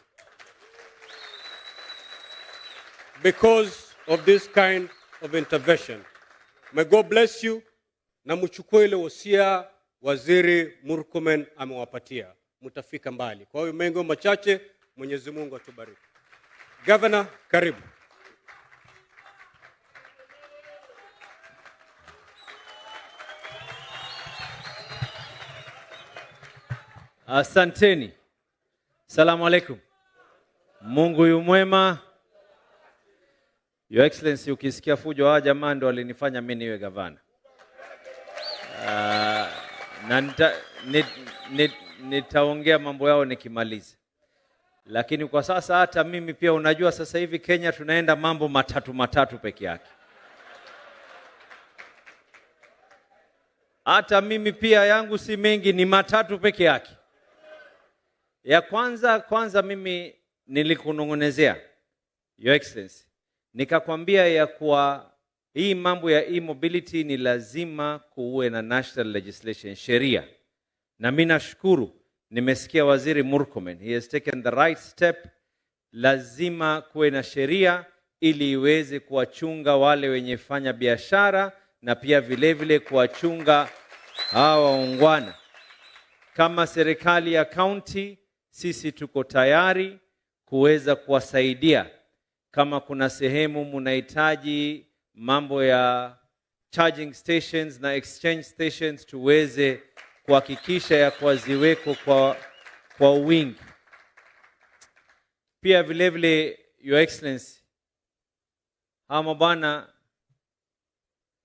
Because of this kind of intervention. May God bless you. Na mchukue ile wosia Waziri Murkomen amewapatia. Mtafika mbali. Kwa hiyo mengo machache, Mwenyezi Mungu atubariki. Governor, karibu. Asanteni. Salamu alaikum. Mungu yu mwema. Your Excellency, ukisikia fujo hawa jamaa ndio walinifanya mimi niwe gavana. Na nitaongea mambo yao nikimaliza. Lakini kwa sasa hata mimi pia unajua sasa hivi Kenya tunaenda mambo matatu peke yake. Hata mimi pia yangu si mengi, ni matatu peke yake. Ya kwanza mimi nilikunong'onezea Your Excellency. Nikakwambia ya kuwa hii mambo ya e-mobility ni lazima kuwe na national legislation, sheria. Na mimi nashukuru nimesikia Waziri Murkomen, he has taken the right step. Lazima kuwe na sheria ili iweze kuwachunga wale wenye fanya biashara na pia vile kuwachunga hawa waungwana. Kama serikali ya county sisi tuko tayari kuweza kuwasaidia. Kama kuna sehemu mnahitaji mambo ya charging stations na exchange stations, tuweze kuhakikisha ya kuziweko kwa wingi. Pia vile Your Excellency, hawa bwana,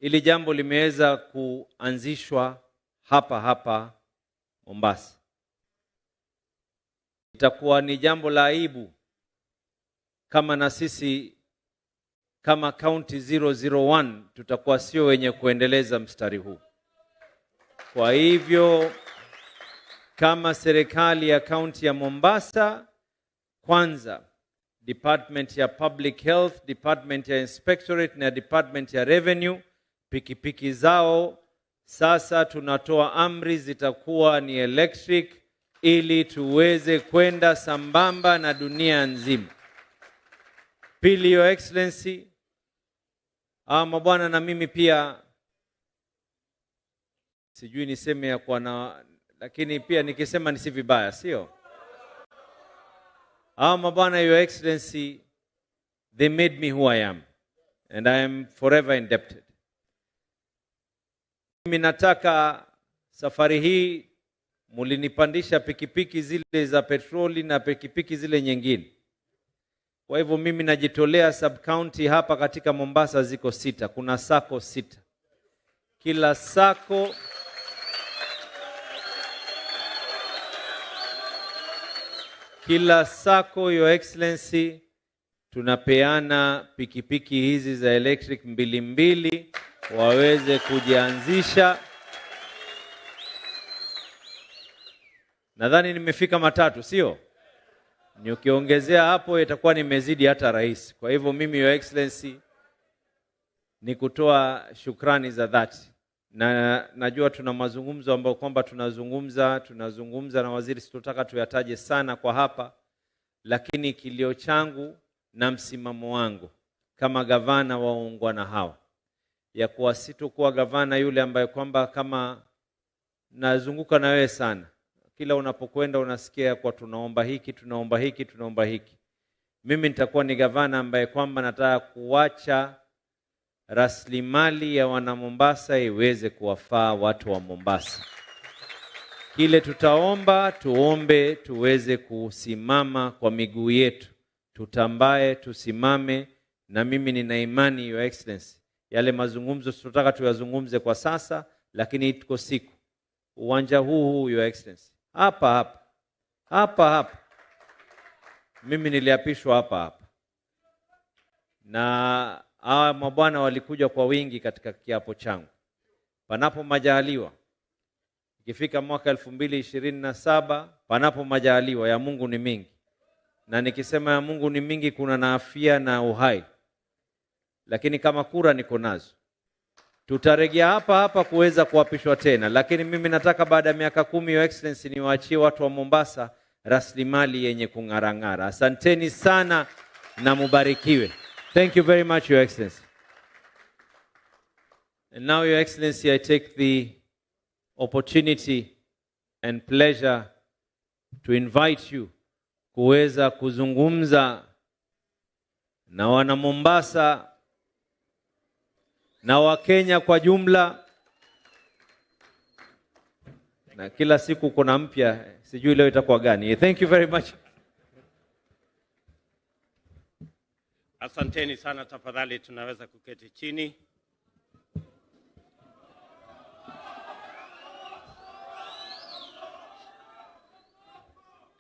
ili jambo limeweza kuanzishwa hapa Mombasa. Itakuwa ni jambo la aibu kama na sisi kama county 001 tutakuwa sio wenye kuendeleza mstari huu. Kwa hivyo kama serikali ya county ya Mombasa, kwanza Department ya Public Health, Department ya Inspectorate na Department ya Revenue, pikipiki zao sasa tunatoa amri zitakuwa ni electric ili tuweze kwenda sambamba na dunia nzima. Pili, Your Excellency, mabwana, na mimi pia sijui niseme ya kwa na, lakini pia nikisema nisi vibaya, sio? Mabwana, Your Excellency, they made me who I am and I am forever indebted. Mimi nataka safari hii mulinipandisha pikipiki zile za petroli na pikipiki zile nyingine. Kwa hivyo mimi najitolea sub county hapa katika Mombasa ziko 6. Kuna sako 6. Kila sako Your Excellency tunapeana pikipiki hizi za electric 2 waweze kujianzisha. Nadhani nimefika 3, sio? Nikiongezea hapo itakuwa nimezidi hata rais. Kwa hivyo mimi Your Excellency ni kutoa shukrani za dhati. Na najua tuna mazungumzo ambayo kwamba tunazungumza na waziri, sitotaka tuyataje sana kwa hapa, lakini kilio changu na msimamo wangu kama gavana wa waungwana hawa ya kuwa sitokuwa gavana yule ambaye kwamba kama nazunguka na wewe sana. Kila unapokwenda unasikia kwa tunaomba hiki. Mimi nitakuwa ni gavana ambaye kwamba nataka kuacha rasilimali ya wana Mombasa iweze kuwafaa watu wa Mombasa. Kile tuombe tuweze kusimama kwa miguu yetu. Tutambae, tusimame, na mimi nina imani Your Excellency. Yale mazungumzo tutotaka tuyazungumze kwa sasa, lakini tuko siku. Uwanja huu Your Excellency. Hapa. Mimi niliapishwa hapa. Na hawa mabwana walikuja kwa wingi katika kiapo changu. Panapo majaliwa, ikifika mwaka 2027, panapo majaliwa, ya Mungu ni mingi. Na nikisema ya Mungu ni mingi, kuna na afya na uhai. Lakini kama kura niko nazo, tutarejea hapa kuweza kuapishwa tena. Lakini mimi nataka baada ya miaka 10 Your Excellency niwaachie watu wa Mombasa rasilimali yenye kung'arang'ara. Asanteni sana na mubarikiwe. Thank you very much, Your Excellency. And now, Your Excellency, I take the opportunity and pleasure to invite you kuweza kuzungumza na wana Mombasa na Wakenya kwa jumla, na kila siku kuna mpya, sijui leo itakuwa gani. Thank you very much. Asanteni sana, tafadhali tunaweza kuketi chini.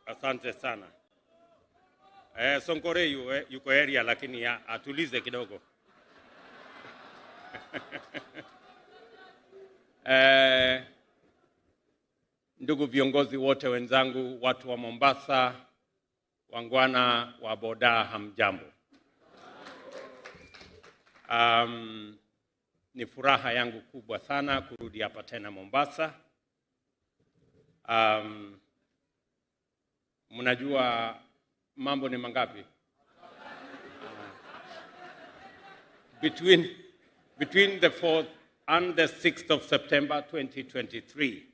Asante sana. Sonkore yuko area lakini atulize kidogo. Ndugu viongozi wote wenzangu, watu wa Mombasa, wangwana wa boda, hamjambo. Ni furaha yangu kubwa sana kurudi hapa tena Mombasa. Mnajua mambo ni mangapi? Between the 4th and the 6th of September 2023,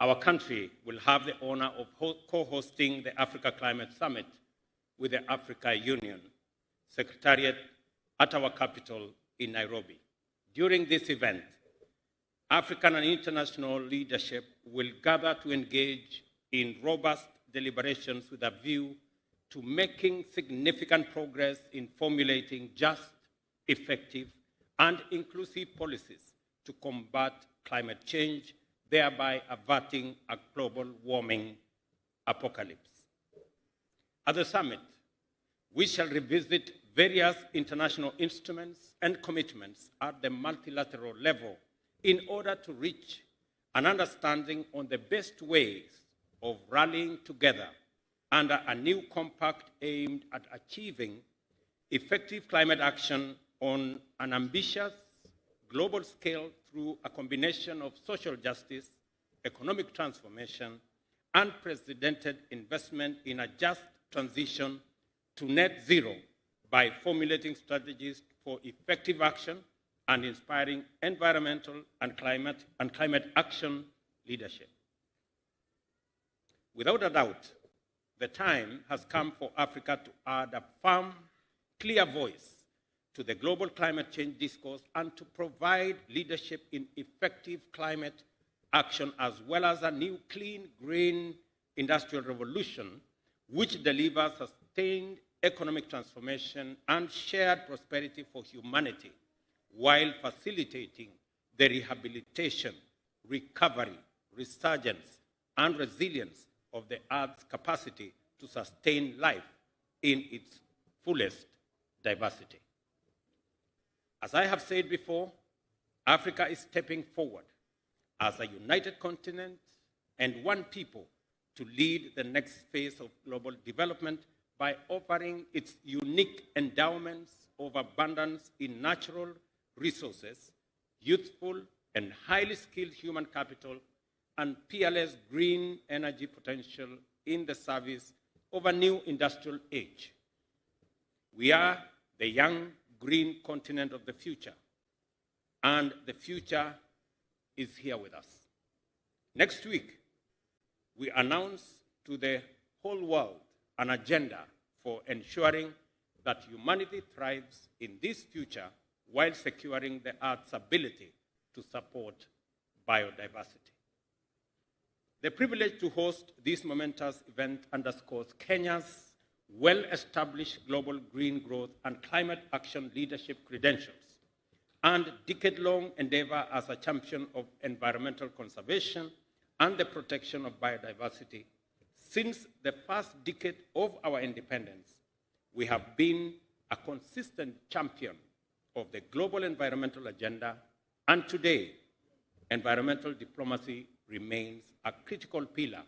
our country will have the honor of co-hosting the Africa Climate Summit with the Africa Union Secretariat at our capital in Nairobi. During this event, African and international leadership will gather to engage in robust deliberations with a view to making significant progress in formulating just, effective, and inclusive policies to combat climate change, thereby averting a global warming apocalypse. At the summit, we shall revisit various international instruments and commitments at the multilateral level in order to reach an understanding on the best ways of rallying together under a new compact aimed at achieving effective climate action on an ambitious global scale through a combination of social justice, economic transformation, and unprecedented investment in a just transition to net zero by formulating strategies for effective action and inspiring environmental and climate action leadership. Without a doubt, the time has come for Africa to add a firm, clear voice to the global climate change discourse and to provide leadership in effective climate action, as well as a new clean, green industrial revolution which delivers sustained economic transformation and shared prosperity for humanity, while facilitating the rehabilitation, recovery, resurgence, and resilience of the Earth's capacity to sustain life in its fullest diversity. As I have said before, Africa is stepping forward as a united continent and one people to lead the next phase of global development by offering its unique endowments of abundance in natural resources, youthful and highly skilled human capital, and peerless green energy potential in the service of a new industrial age. We are the young green continent of the future, and the future is here with us. Next week, we announce to the whole world an agenda for ensuring that humanity thrives in this future while securing the Earth's ability to support biodiversity. The privilege to host this momentous event underscores Kenya's well-established global green growth and climate action leadership credentials and decade-long endeavor as a champion of environmental conservation and the protection of biodiversity. Since the first decade of our independence, we have been a consistent champion of the global environmental agenda, and today, environmental diplomacy remains a critical pillar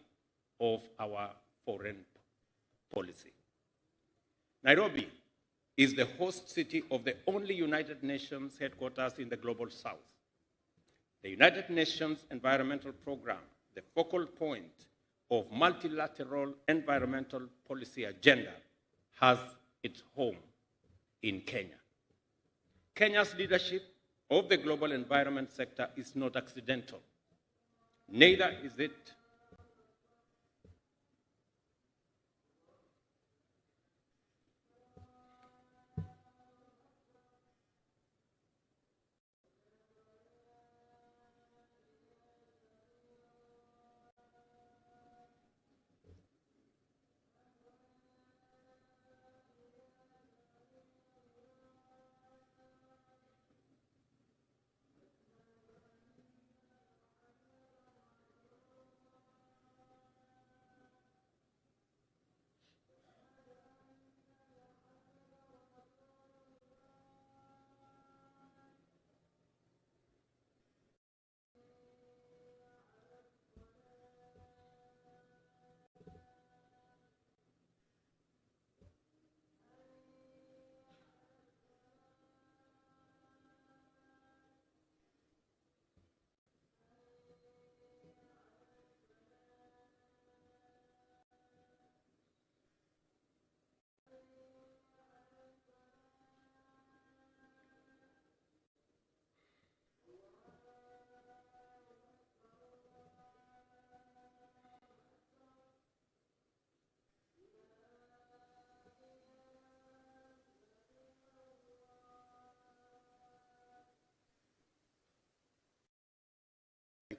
of our foreign policy. Nairobi is the host city of the only United Nations headquarters in the Global South. The United Nations Environmental Programme, the focal point of multilateral environmental policy agenda, has its home in Kenya. Kenya's leadership of the global environment sector is not accidental. Neither is it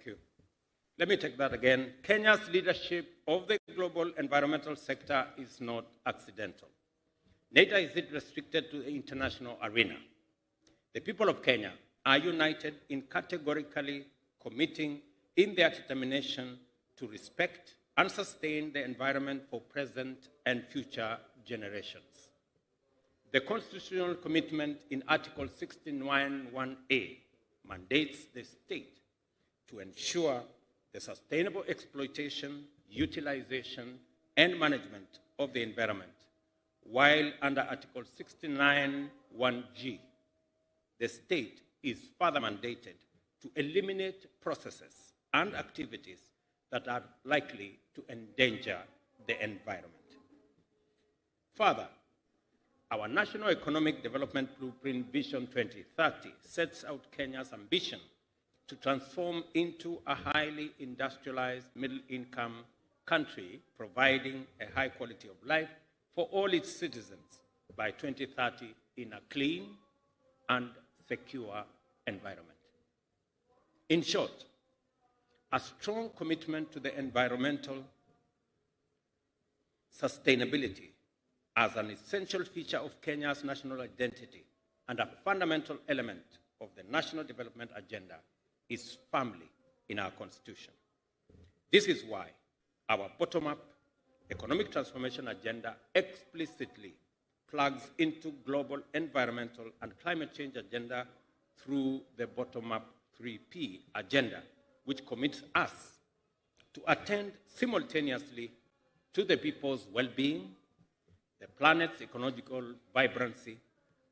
Thank you. Let me take that again. Kenya's leadership of the global environmental sector is not accidental. Neither is it restricted to the international arena. The people of Kenya are united in categorically committing in their determination to respect and sustain the environment for present and future generations. The constitutional commitment in Article 16.1(a) mandates the state to ensure the sustainable exploitation, utilization, and management of the environment, while under Article 69(1)(g), the state is further mandated to eliminate processes and activities that are likely to endanger the environment. Further, our National Economic Development Blueprint Vision 2030 sets out Kenya's ambition to transform into a highly industrialized middle-income country, providing a high quality of life for all its citizens by 2030 in a clean and secure environment. In short, a strong commitment to the environmental sustainability as an essential feature of Kenya's national identity and a fundamental element of the National Development Agenda is firmly in our Constitution. This is why our bottom-up economic transformation agenda explicitly plugs into global environmental and climate change agenda through the bottom-up 3P agenda, which commits us to attend simultaneously to the people's well-being, the planet's ecological vibrancy,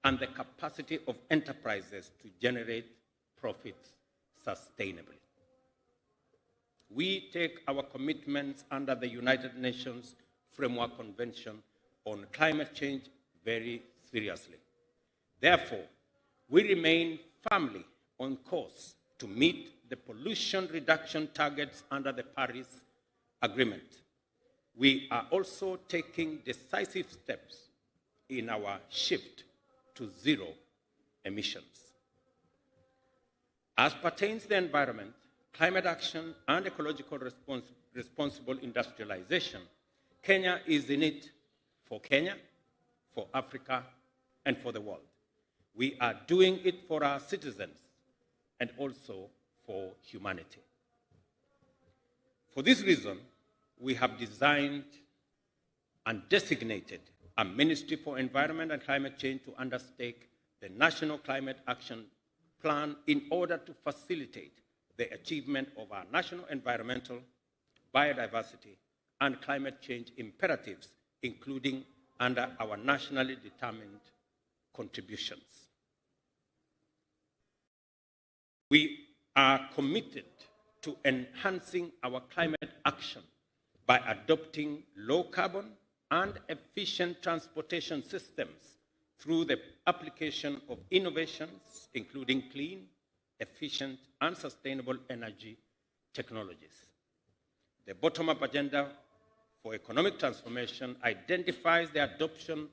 and the capacity of enterprises to generate profits sustainably. We take our commitments under the United Nations Framework Convention on Climate Change very seriously. Therefore, we remain firmly on course to meet the pollution reduction targets under the Paris Agreement. We are also taking decisive steps in our shift to zero emissions. As pertains to the environment, climate action, and ecological responsible industrialization, Kenya is in it for Kenya, for Africa, and for the world. We are doing it for our citizens and also for humanity. For this reason, we have designed and designated a Ministry for Environment and Climate Change to undertake the National Climate Action Plan in order to facilitate the achievement of our national environmental, biodiversity, and climate change imperatives, including under our nationally determined contributions. We are committed to enhancing our climate action by adopting low carbon and efficient transportation systems through the application of innovations, including clean, efficient, and sustainable energy technologies. The bottom-up agenda for economic transformation identifies the adoption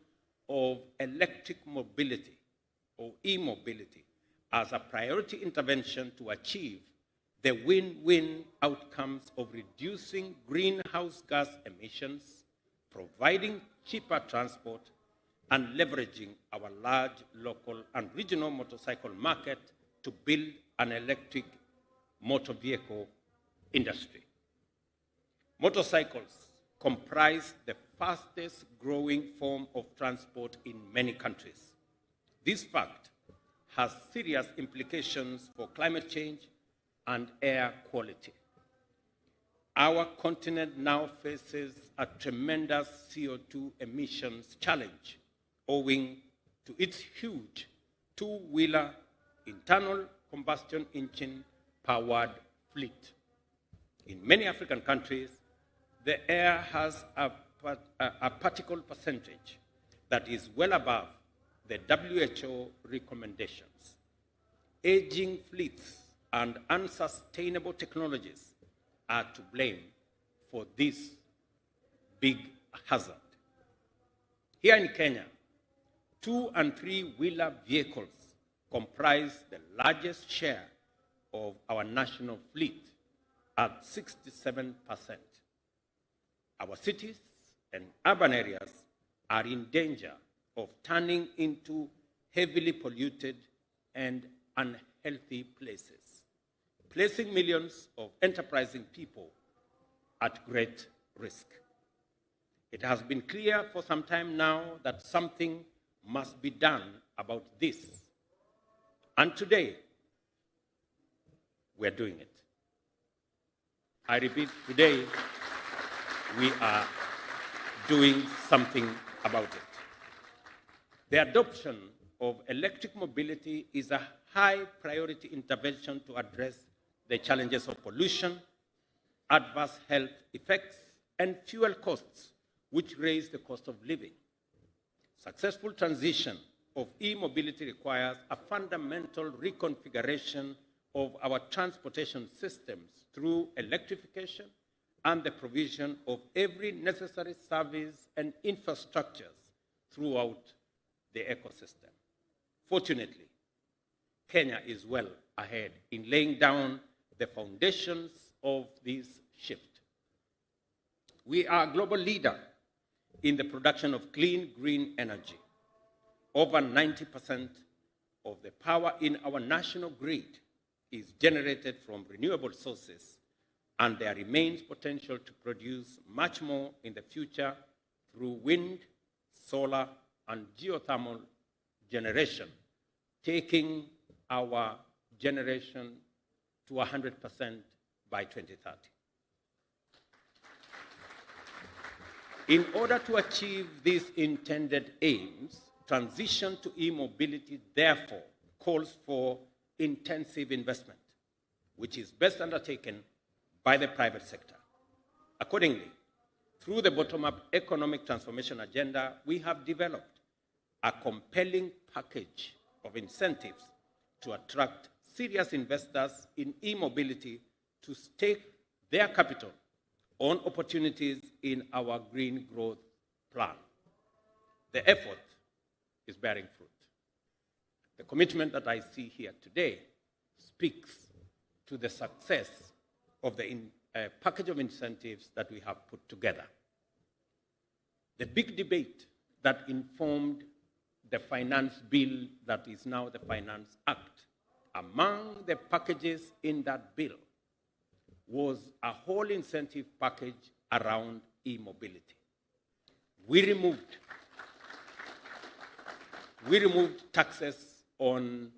of electric mobility, or e-mobility, as a priority intervention to achieve the win-win outcomes of reducing greenhouse gas emissions, providing cheaper transport, and leveraging our large local and regional motorcycle market to build an electric motor vehicle industry. Motorcycles comprise the fastest growing form of transport in many countries. This fact has serious implications for climate change and air quality. Our continent now faces a tremendous CO2 emissions challenge owing to its huge two-wheeler internal combustion engine powered fleet. In many African countries, the air has a particle percentage that is well above the WHO recommendations. Aging fleets and unsustainable technologies are to blame for this big hazard. Here in Kenya, 2- and 3-wheeler vehicles comprise the largest share of our national fleet at 67%. Our cities and urban areas are in danger of turning into heavily polluted and unhealthy places, placing millions of enterprising people at great risk. It has been clear for some time now that something must be done about this. And today, we are doing it. I repeat, today, we are doing something about it. The adoption of electric mobility is a high priority intervention to address the challenges of pollution, adverse health effects, and fuel costs, which raise the cost of living. Successful transition of e-mobility requires a fundamental reconfiguration of our transportation systems through electrification and the provision of every necessary service and infrastructures throughout the ecosystem. Fortunately, Kenya is well ahead in laying down the foundations of this shift. We are a global leader in the production of clean, green energy. Over 90% of the power in our national grid is generated from renewable sources, and there remains potential to produce much more in the future through wind, solar, and geothermal generation, taking our generation to 100% by 2030. In order to achieve these intended aims, transition to e-mobility therefore calls for intensive investment, which is best undertaken by the private sector. Accordingly, through the bottom-up economic transformation agenda, we have developed a compelling package of incentives to attract serious investors in e-mobility to stake their capital on opportunities in our green growth plan. The effort is bearing fruit. The commitment that I see here today speaks to the success of the package of incentives that we have put together. The big debate that informed the finance bill that is now the Finance Act, among the packages in that bill was a whole incentive package around e-mobility. We removed taxes on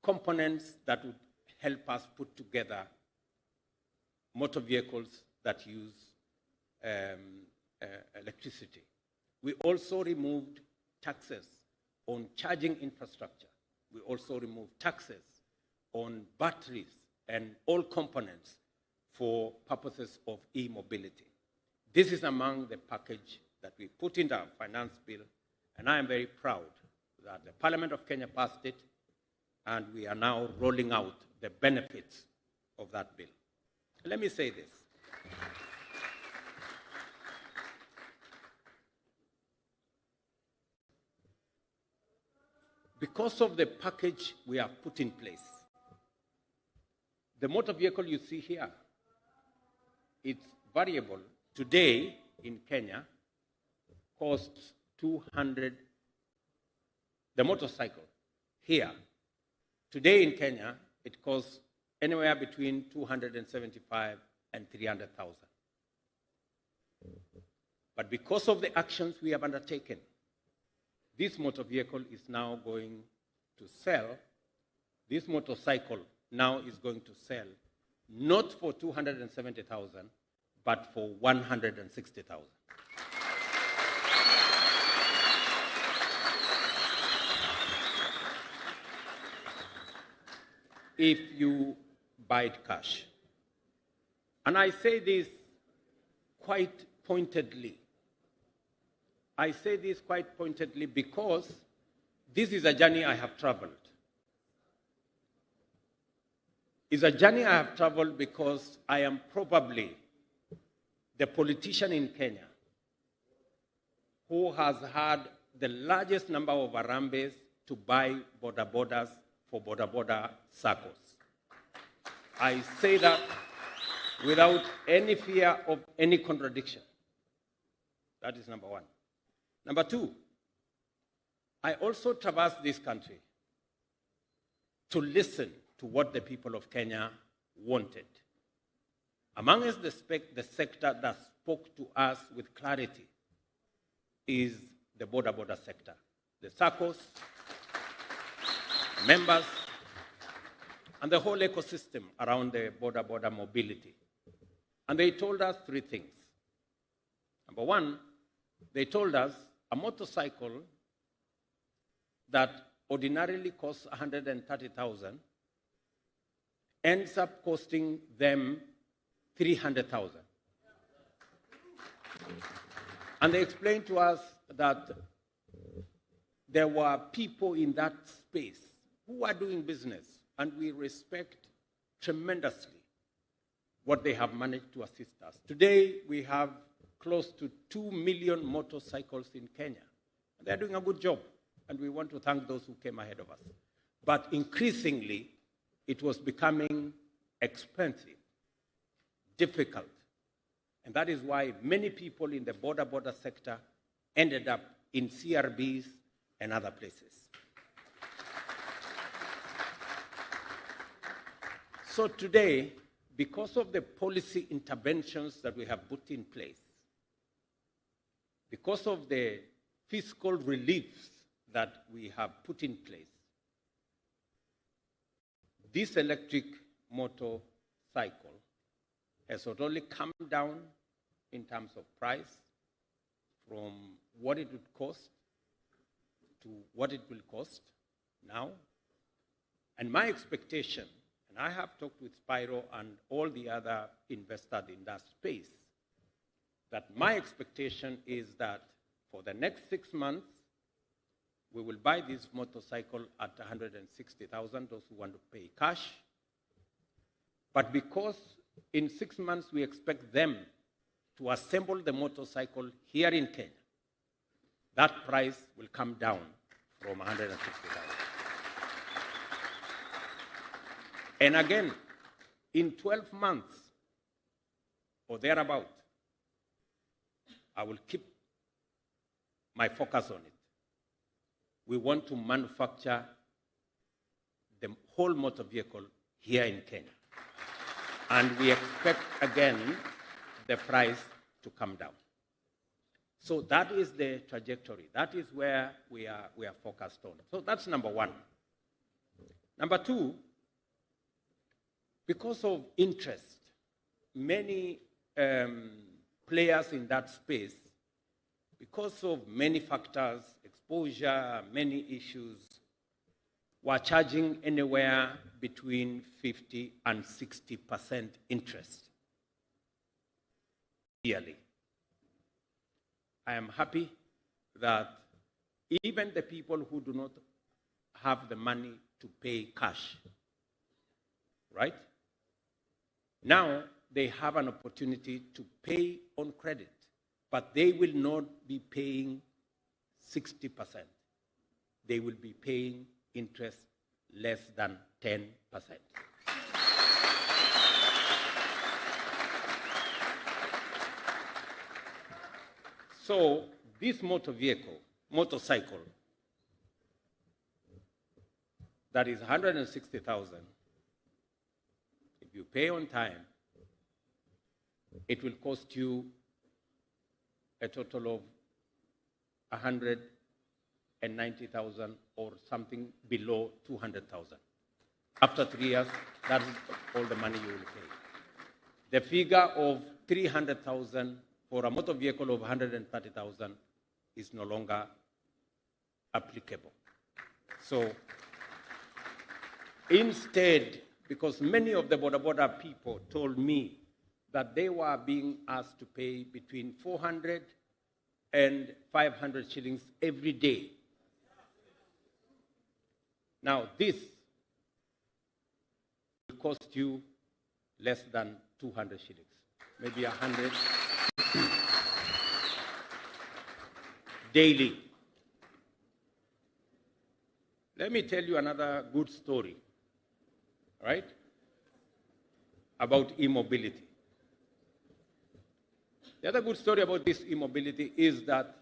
components that would help us put together motor vehicles that use electricity. We also removed taxes on charging infrastructure. We also removed taxes on batteries and all components for purposes of e-mobility. This is among the package that we put in our finance bill, and I am very proud that the Parliament of Kenya passed it, and we are now rolling out the benefits of that bill. Let me say this. Because of the package we have put in place, the motor vehicle you see here, it's variable. Today in Kenya, costs 200, the motorcycle here, today in Kenya, it costs anywhere between 275 and 300,000. But because of the actions we have undertaken, this motor vehicle is now going to sell, this motorcycle now is going to sell not for 270,000, but for 160,000. If you buy it cash. And I say this quite pointedly. I say this quite pointedly because this is a journey I have traveled. It's a journey I have traveled because I am probably the politician in Kenya who has had the largest number of Harambes to buy border borders for border circles. I say that without any fear of any contradiction. That is number one. Number two, I also traversed this country to listen to what the people of Kenya wanted. Amongst the sector that spoke to us with clarity is the border sector. The SACCOs, members, and the whole ecosystem around the border mobility. And they told us three things. Number one, they told us a motorcycle that ordinarily costs 130,000 ends up costing them 300,000. And they explained to us that there were people in that space who are doing business, and we respect tremendously what they have managed to assist us. Today, we have close to 2 million motorcycles in Kenya. They're doing a good job, and we want to thank those who came ahead of us. But increasingly, it was becoming expensive, difficult, and that is why many people in the border sector ended up in CRBs and other places. So today, because of the policy interventions that we have put in place, because of the fiscal reliefs that we have put in place, this electric motorcycle has not only come down in terms of price from what it would cost to what it will cost now. And my expectation, and I have talked with Spyro and all the other investors in that space, that my expectation is that for the next 6 months, we will buy this motorcycle at 160,000, those who want to pay cash. But because in 6 months we expect them to assemble the motorcycle here in Kenya, that price will come down from 160,000. And again, in 12 months or thereabout, I will keep my focus on it. We want to manufacture the whole motor vehicle here in Kenya. And we expect, again, the price to come down. So that is the trajectory. That is where we are focused on. So that's number one. Number two, because of interest, many players in that space, because of many factors, exposure, many issues, were charging anywhere between 50 and 60% interest yearly. I am happy that even the people who do not have the money to pay cash, right? Now they have an opportunity to pay on credit, but they will not be paying 60%. They will be paying interest less than 10%. So this motorcycle, that is 160,000, if you pay on time, it will cost you a total of 190,000 or something below 200,000. After 3 years, that is all the money you will pay. The figure of 300,000 for a motor vehicle of 130,000 is no longer applicable. So instead, because many of the border people told me that they were being asked to pay between 400 and 500 shillings every day. Now this will cost you less than 200 shillings, maybe 100 daily. Let me tell you another good story, right, about e-mobility. The other good story about this e-mobility is that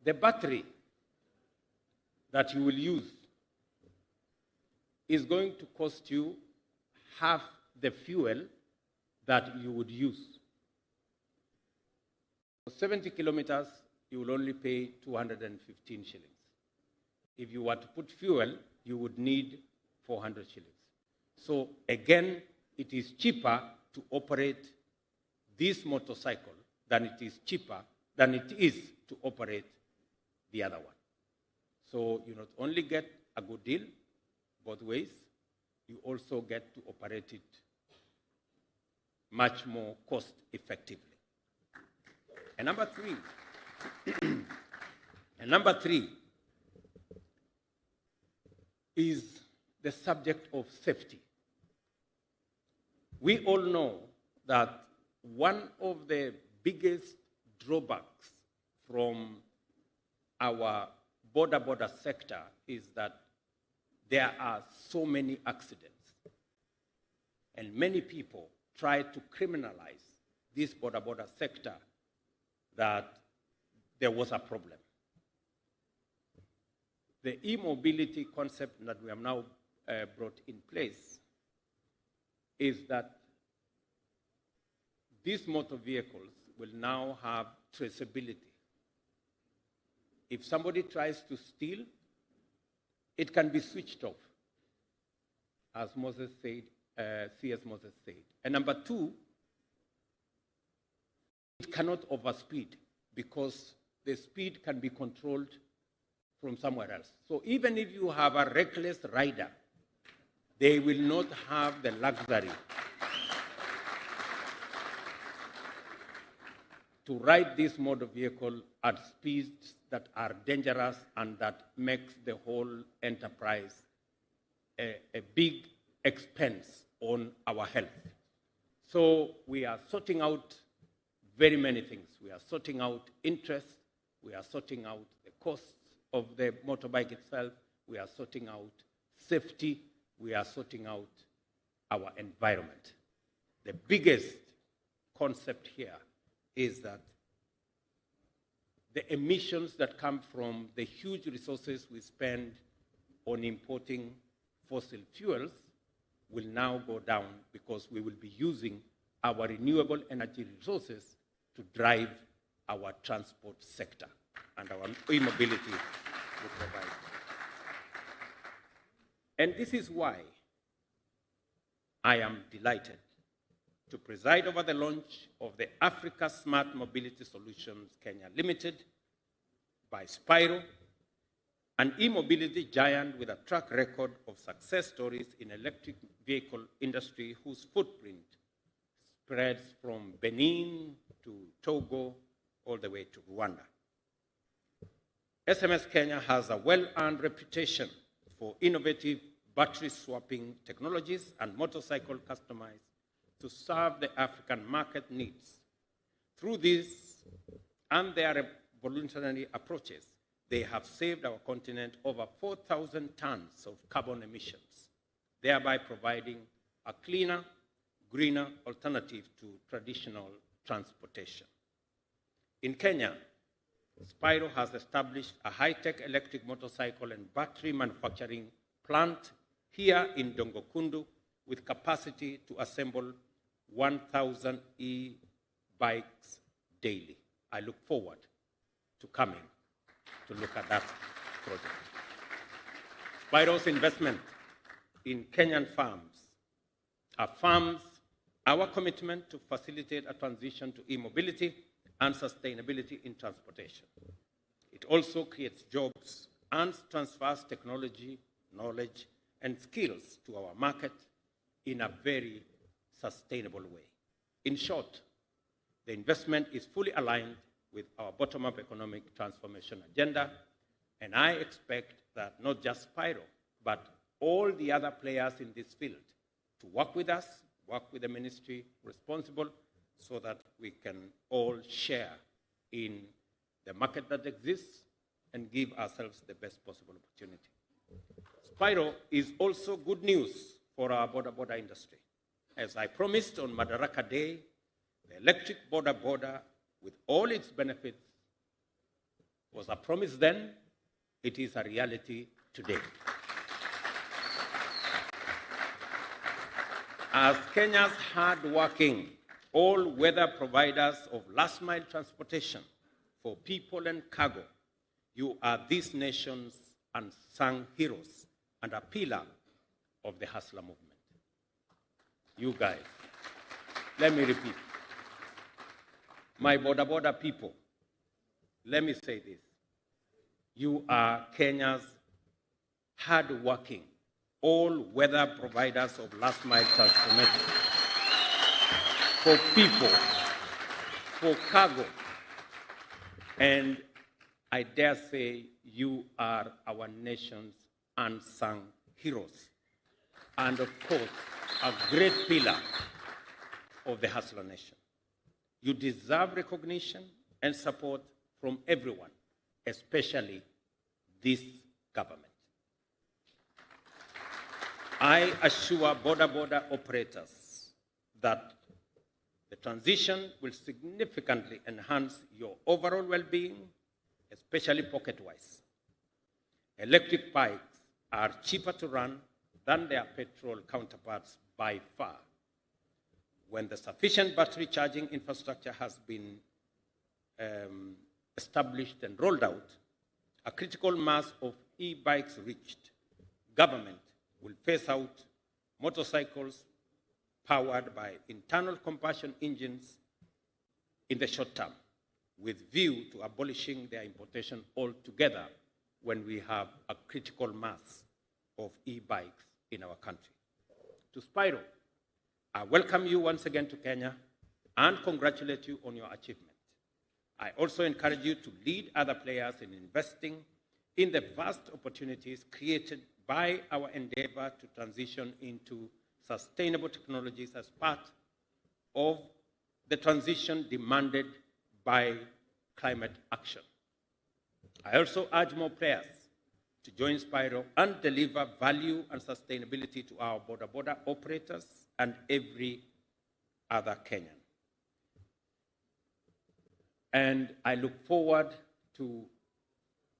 the battery that you will use is going to cost you half the fuel that you would use. For 70 kilometers, you will only pay 215 shillings. If you were to put fuel, you would need 400 shillings. So again, it is cheaper to operate this motorcycle than it is to operate the other one. So you not only get a good deal both ways, you also get to operate it much more cost effectively. And number three is the subject of safety. We all know that one of the biggest drawbacks from our border sector is that there are so many accidents. And many people try to criminalize this border sector that there was a problem. The e-mobility concept that we have now brought in place is that these motor vehicles will now have traceability. If somebody tries to steal, it can be switched off, as Moses said, C.S. Moses said. And number two, it cannot overspeed because the speed can be controlled from somewhere else. So even if you have a reckless rider, they will not have the luxury to ride this motor vehicle at speeds that are dangerous and that makes the whole enterprise a big expense on our health. So we are sorting out very many things. We are sorting out interest, we are sorting out the costs of the motorbike itself, we are sorting out safety, we are sorting out our environment. The biggest concept here is that the emissions that come from the huge resources we spend on importing fossil fuels will now go down because we will be using our renewable energy resources to drive our transport sector, and our e-mobility will provide. And this is why I am delighted to preside over the launch of the Africa Smart Mobility Solutions Kenya Limited by Spiro, an e-mobility giant with a track record of success stories in electric vehicle industry whose footprint spreads from Benin to Togo all the way to Rwanda. SMS Kenya has a well-earned reputation for innovative battery swapping technologies and motorcycle customized to serve the African market needs. Through this and their voluntary approaches, they have saved our continent over 4,000 tons of carbon emissions, thereby providing a cleaner, greener alternative to traditional transportation. In Kenya, Spiro has established a high-tech electric motorcycle and battery manufacturing plant here in Dongokundu with capacity to assemble 1,000 e-bikes daily. I look forward to coming to look at that project. Spiro's investment in Kenyan farms affirms our commitment to facilitate a transition to e-mobility and sustainability in transportation. It also creates jobs and transfers technology, knowledge, and skills to our market in a very sustainable way. In short, the investment is fully aligned with our bottom-up economic transformation agenda, and I expect that not just Spiro, but all the other players in this field to work with us, work with the ministry responsible, so that we can all share in the market that exists and give ourselves the best possible opportunity. Spiro is also good news for our border industry. As I promised on Madaraka Day, the electric border with all its benefits was a promise then, it is a reality today. As Kenya's hard-working, all-weather providers of last-mile transportation for people and cargo, you are this nation's unsung heroes and a pillar of the hustler movement. You guys, let me repeat. My border people, let me say this. You are Kenya's hard-working, all-weather providers of last-mile transportation for people, for cargo, and I dare say you are our nation's unsung heroes, and of course, a great pillar of the hustler nation. You deserve recognition and support from everyone, especially this government. I assure border operators that the transition will significantly enhance your overall well-being, especially pocket-wise. Electric bikes are cheaper to run than their petrol counterparts by far. When the sufficient battery charging infrastructure has been established and rolled out, a critical mass of e-bikes reached, government will phase out motorcycles powered by internal combustion engines in the short term, with view to abolishing their importation altogether when we have a critical mass of e-bikes in our country. To Spiro, I welcome you once again to Kenya and congratulate you on your achievement. I also encourage you to lead other players in investing in the vast opportunities created by our endeavor to transition into sustainable technologies as part of the transition demanded by climate action. I also urge more players to join Spiro and deliver value and sustainability to our border operators and every other Kenyan. And I look forward to,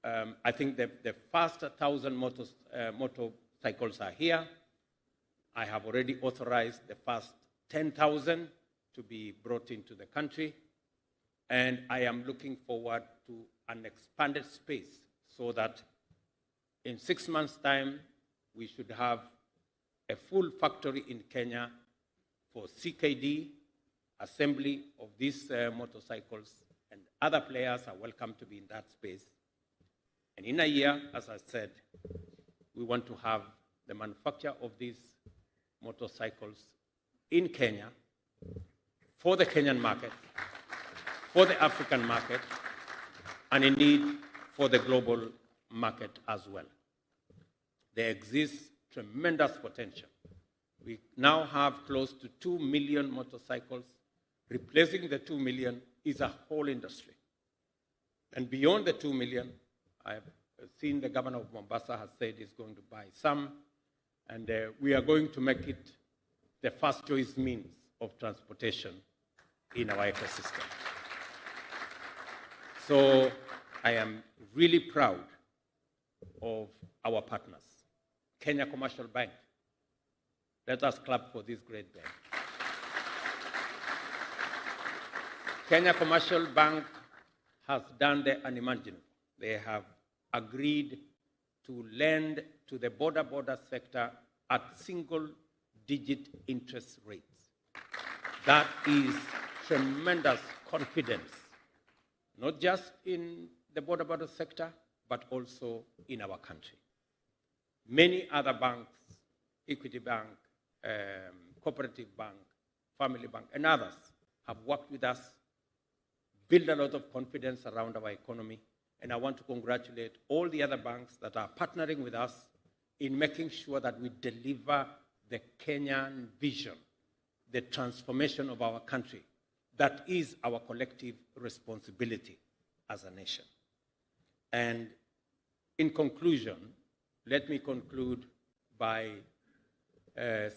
I think the first 1,000 motorcycles are here. I have already authorized the first 10,000 to be brought into the country. And I am looking forward to an expanded space so that in 6 months' time, we should have a full factory in Kenya for CKD, assembly of these motorcycles, and other players are welcome to be in that space. And in a year, as I said, we want to have the manufacture of these motorcycles in Kenya for the Kenyan market, for the African market, and indeed for the global market as well. There exists tremendous potential. We now have close to 2 million motorcycles. Replacing the 2 million is a whole industry. And beyond the 2 million, I have seen the governor of Mombasa has said he's going to buy some, and we are going to make it the first choice means of transportation in our ecosystem. So I am really proud of our partners. Kenya Commercial Bank. Let us clap for this great bank. Kenya Commercial Bank has done the unimaginable. They have agreed to lend to the border sector at single-digit interest rates. That is tremendous confidence, not just in the border sector, but also in our country. Many other banks, Equity Bank, Cooperative Bank, Family Bank, and others have worked with us, build a lot of confidence around our economy, and I want to congratulate all the other banks that are partnering with us in making sure that we deliver the Kenyan vision, the transformation of our country. That is our collective responsibility as a nation. And in conclusion, let me conclude by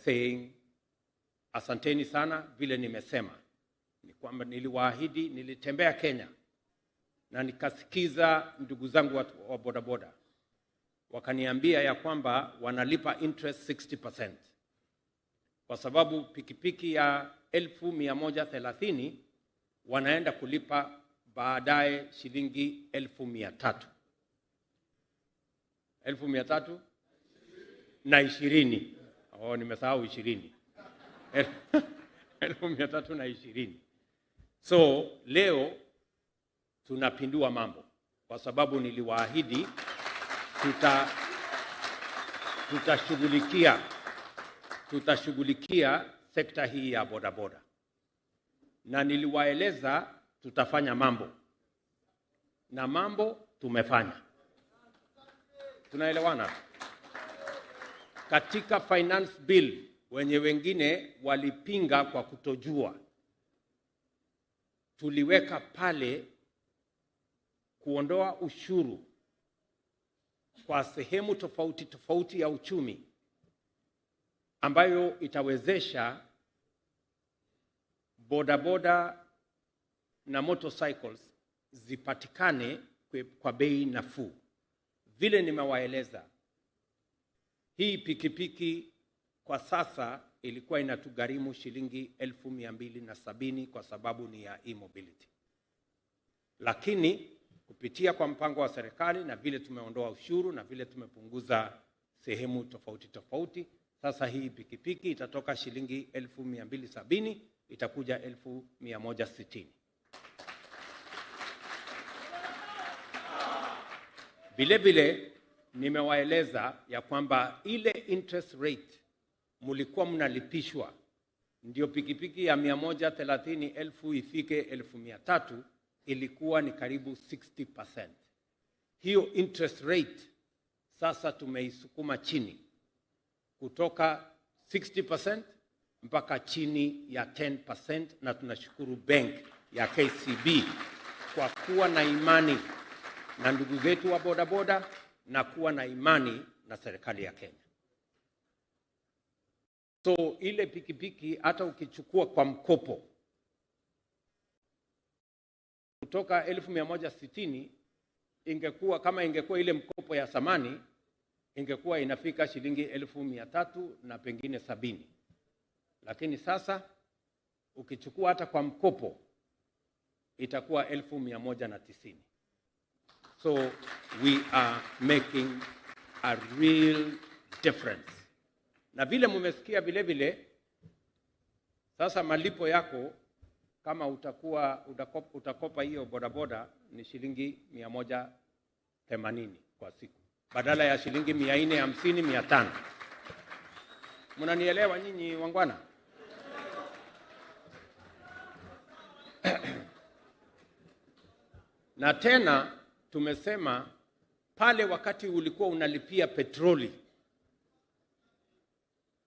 saying, asanteni sana, vile nimesema. Ni kwamba niliwaahidi, nilitembea Kenya, na nikasikiza ndugu zangu wa bodaboda. Wakaniambia ya kwamba wanalipa interest 60%. Kwa sababu pikipiki ya 1,130 wanaenda kulipa baadaye shilingi 1,300. 1,320. Oh, nimesahau 20. 1,320. So leo tunapindua mambo kwa sababu niliwaahidi tutashughulikia sekta hii ya bodaboda, na niliwaeleza tutafanya mambo, na mambo tumefanya. Tunaelewana? Katika finance bill wenye wengine walipinga kwa kutojua, tuliweka pale kuondoa ushuru kwa sehemu tofauti ya uchumi ambayo itawezesha bodaboda na motorcycles zipatikane kwa bei nafuu. Vile nimewaeleza, hii pikipiki kwa sasa ilikuwa inatugharimu shilingi 1,270 kwa sababu ni ya e-mobility. Lakini kupitia kwa mpango wa serikali na vile tumeondoa ushuru na vile tumepunguza sehemu tofauti, sasa hii pikipiki itatoka shilingi 1,270 itakuja 1,160. Vile nimewaeleza ya kwamba ile interest rate mulikuwa mnalipishwa ndio pikipiki ya 130,000 ifike 1,300 ilikuwa ni karibu 60%. Hiyo interest rate sasa tumeisukuma chini kutoka 60% mpaka chini ya 10%, na tunashukuru bank ya KCB kwa kuwa na imani na ndugu zetu wa bodaboda na kuwa na imani na serikali ya Kenya. So ile pikipiki hata ukichukua kwa mkopo kutoka 1,160 ingekuwa, kama ingekuwa ile mkopo ya zamani, ingekuwa inafika shilingi 1,300 na pengine 70. Lakini sasa ukichukua hata kwa mkopo itakuwa 1,190. So we are making a real difference. Na vile mumesikia vile sasa malipo yako kama utakopa hiyo bodaboda ni shilingi 180 kwa siku badala ya shilingi 450 500. Mnanielewa nyinyi wangwana? Na tena tumesema pale wakati ulikuwa unalipia petroli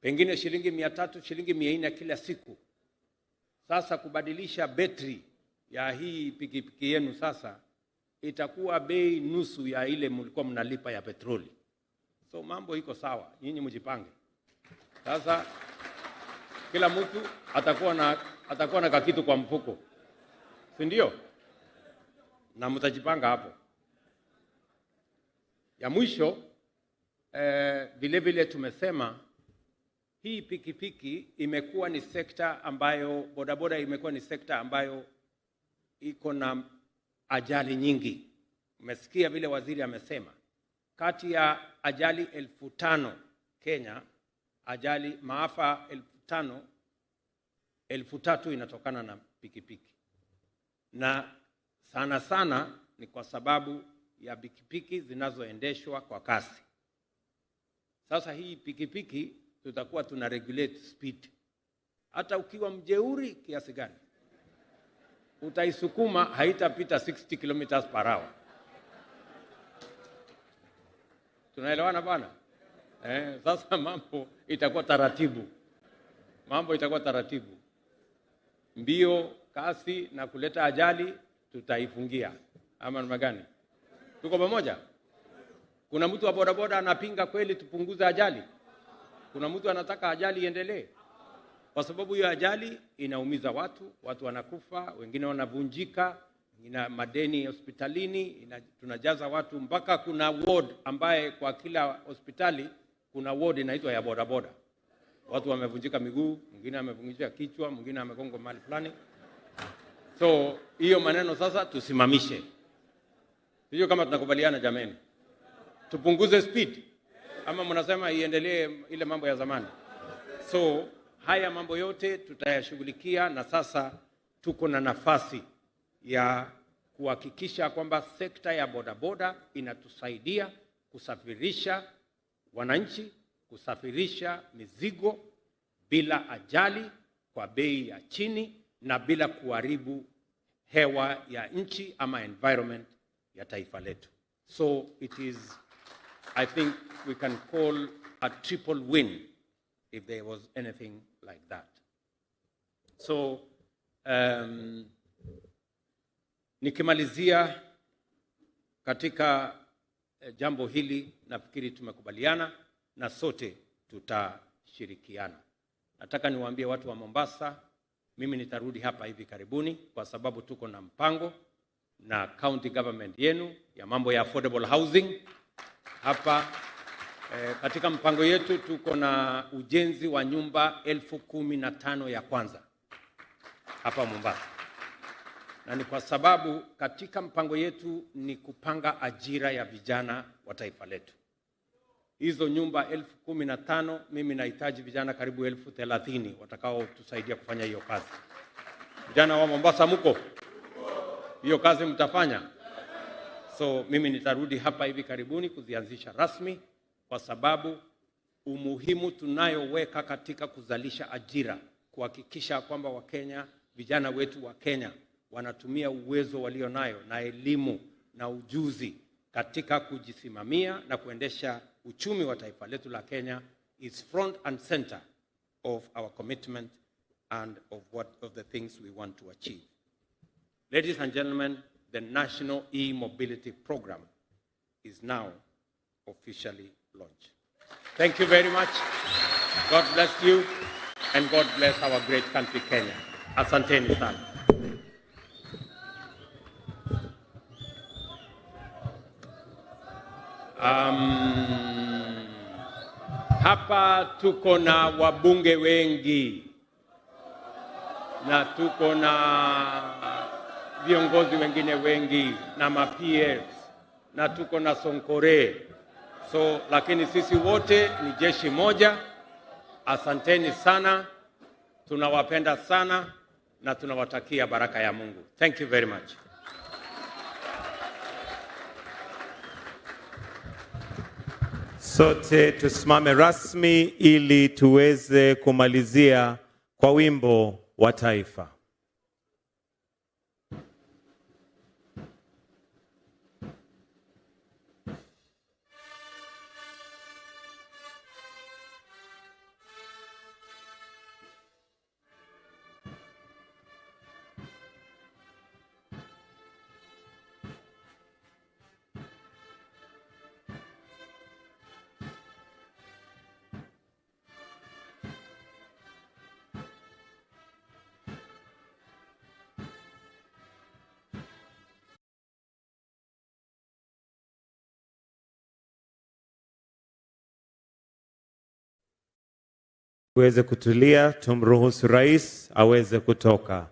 pengine shilingi 300, shilingi 400 kila siku, sasa kubadilisha betri ya hii pikipiki yenu sasa itakuwa bei nusu ya ile mlikuwa mnalipa ya petroli. So mambo iko sawa, nyinyi mjipange. Sasa kila mtu atakuwa na kakitu kwa mfuko, si ndio? Na mtajipanga hapo. Ya mwisho vile vile tumesema hii pikipiki imekuwa ni sekta ambayo, bodaboda imekuwa ni sekta ambayo iko na ajali nyingi. Umesikia vile waziri amesema, kati ya ajali 5,000 Kenya, ajali maafa 5,000, 3,000 inatokana na pikipiki. Na sana sana ni kwa sababu ya pikipiki zinazoendeshwa kwa kasi. Sasa hii pikipiki tutakuwa tuna regulate speed. Hata ukiwa mjeuri kiasi gani, utaisukuma haitapita 60 kilometers per hour. Tunaelewana bana? Sasa mambo itakuwa taratibu. Mambo itakuwa taratibu. Mbio, kasi na kuleta ajali tutaifungia. Ama namna gani? Tuko pamoja? Kuna mtu wa bodaboda anapinga kweli tupunguze ajali? Kuna mtu anataka ajali iendelee? Kwa sababu hiyo ajali inaumiza watu, watu wanakufa, wengine wanavunjika, ina madeni hospitalini, tunajaza watu mpaka kuna ward ambaye kwa kila hospitali kuna ward inaitwa ya bodaboda. Watu wamevunjika miguu, mwingine amevunjika kichwa, mwingine amegongwa mahali fulani. So hiyo maneno sasa tusimamishe. Hiyo kama tunakubaliana jameni. Tupunguze speed ama mnasema iendelee ile mambo ya zamani. So haya mambo yote tutayashughulikia, na sasa tuko na nafasi ya kuhakikisha kwamba sekta ya bodaboda inatusaidia kusafirisha wananchi, kusafirisha mizigo bila ajali, kwa bei ya chini na bila kuharibu hewa ya nchi ama environment ya taifa letu. So it is, I think we can call a triple win if there was anything like that. So nikimalizia katika jambo hili, nafikiri tumekubaliana na sote tutashirikiana. Nataka niwaambie watu wa Mombasa, mimi nitarudi hapa hivi karibuni kwa sababu tuko na mpango na county government yenu ya mambo ya affordable housing. Hapa katika mpango yetu tuko na ujenzi wa nyumba 15,000 ya kwanza hapa Mombasa. Na ni kwa sababu katika mpango yetu ni kupanga ajira ya vijana wa taifa letu. Hizo nyumba 15,000, mimi nahitaji vijana karibu 30,000 watakao tusaidia kufanya hiyo kazi. Vijana wa Mombasa mko? Hiyo kazi mtafanya? So mimi nitarudi hapa hivi karibuni kuzianzisha rasmi, kwa sababu umuhimu tunayoweka katika kuzalisha ajira, kuhakikisha kwamba Wakenya, vijana wetu wa Kenya wanatumia uwezo walio nayo na elimu na ujuzi katika kujisimamia na kuendesha uchumi wa taifa letu la Kenya, is front and center of our commitment and of the things we want to achieve. Ladies and gentlemen, the National E-Mobility Program is now officially launched. Thank you very much. God bless you, and God bless our great country, Kenya. Asanteni sana. Hapa tuko na wabunge wengi na tuko na viongozi wengine wengi na ma-PS na tuko na Sonkore. So lakini sisi wote ni jeshi moja. Asanteni sana, tunawapenda sana na tunawatakia baraka ya Mungu. Thank you very much. Sote tusimame rasmi ili tuweze kumalizia kwa wimbo wa taifa. kuweze kutulia, tumruhusu rais aweze kutoka.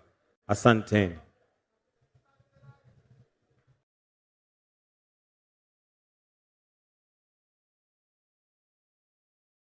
Asanteni.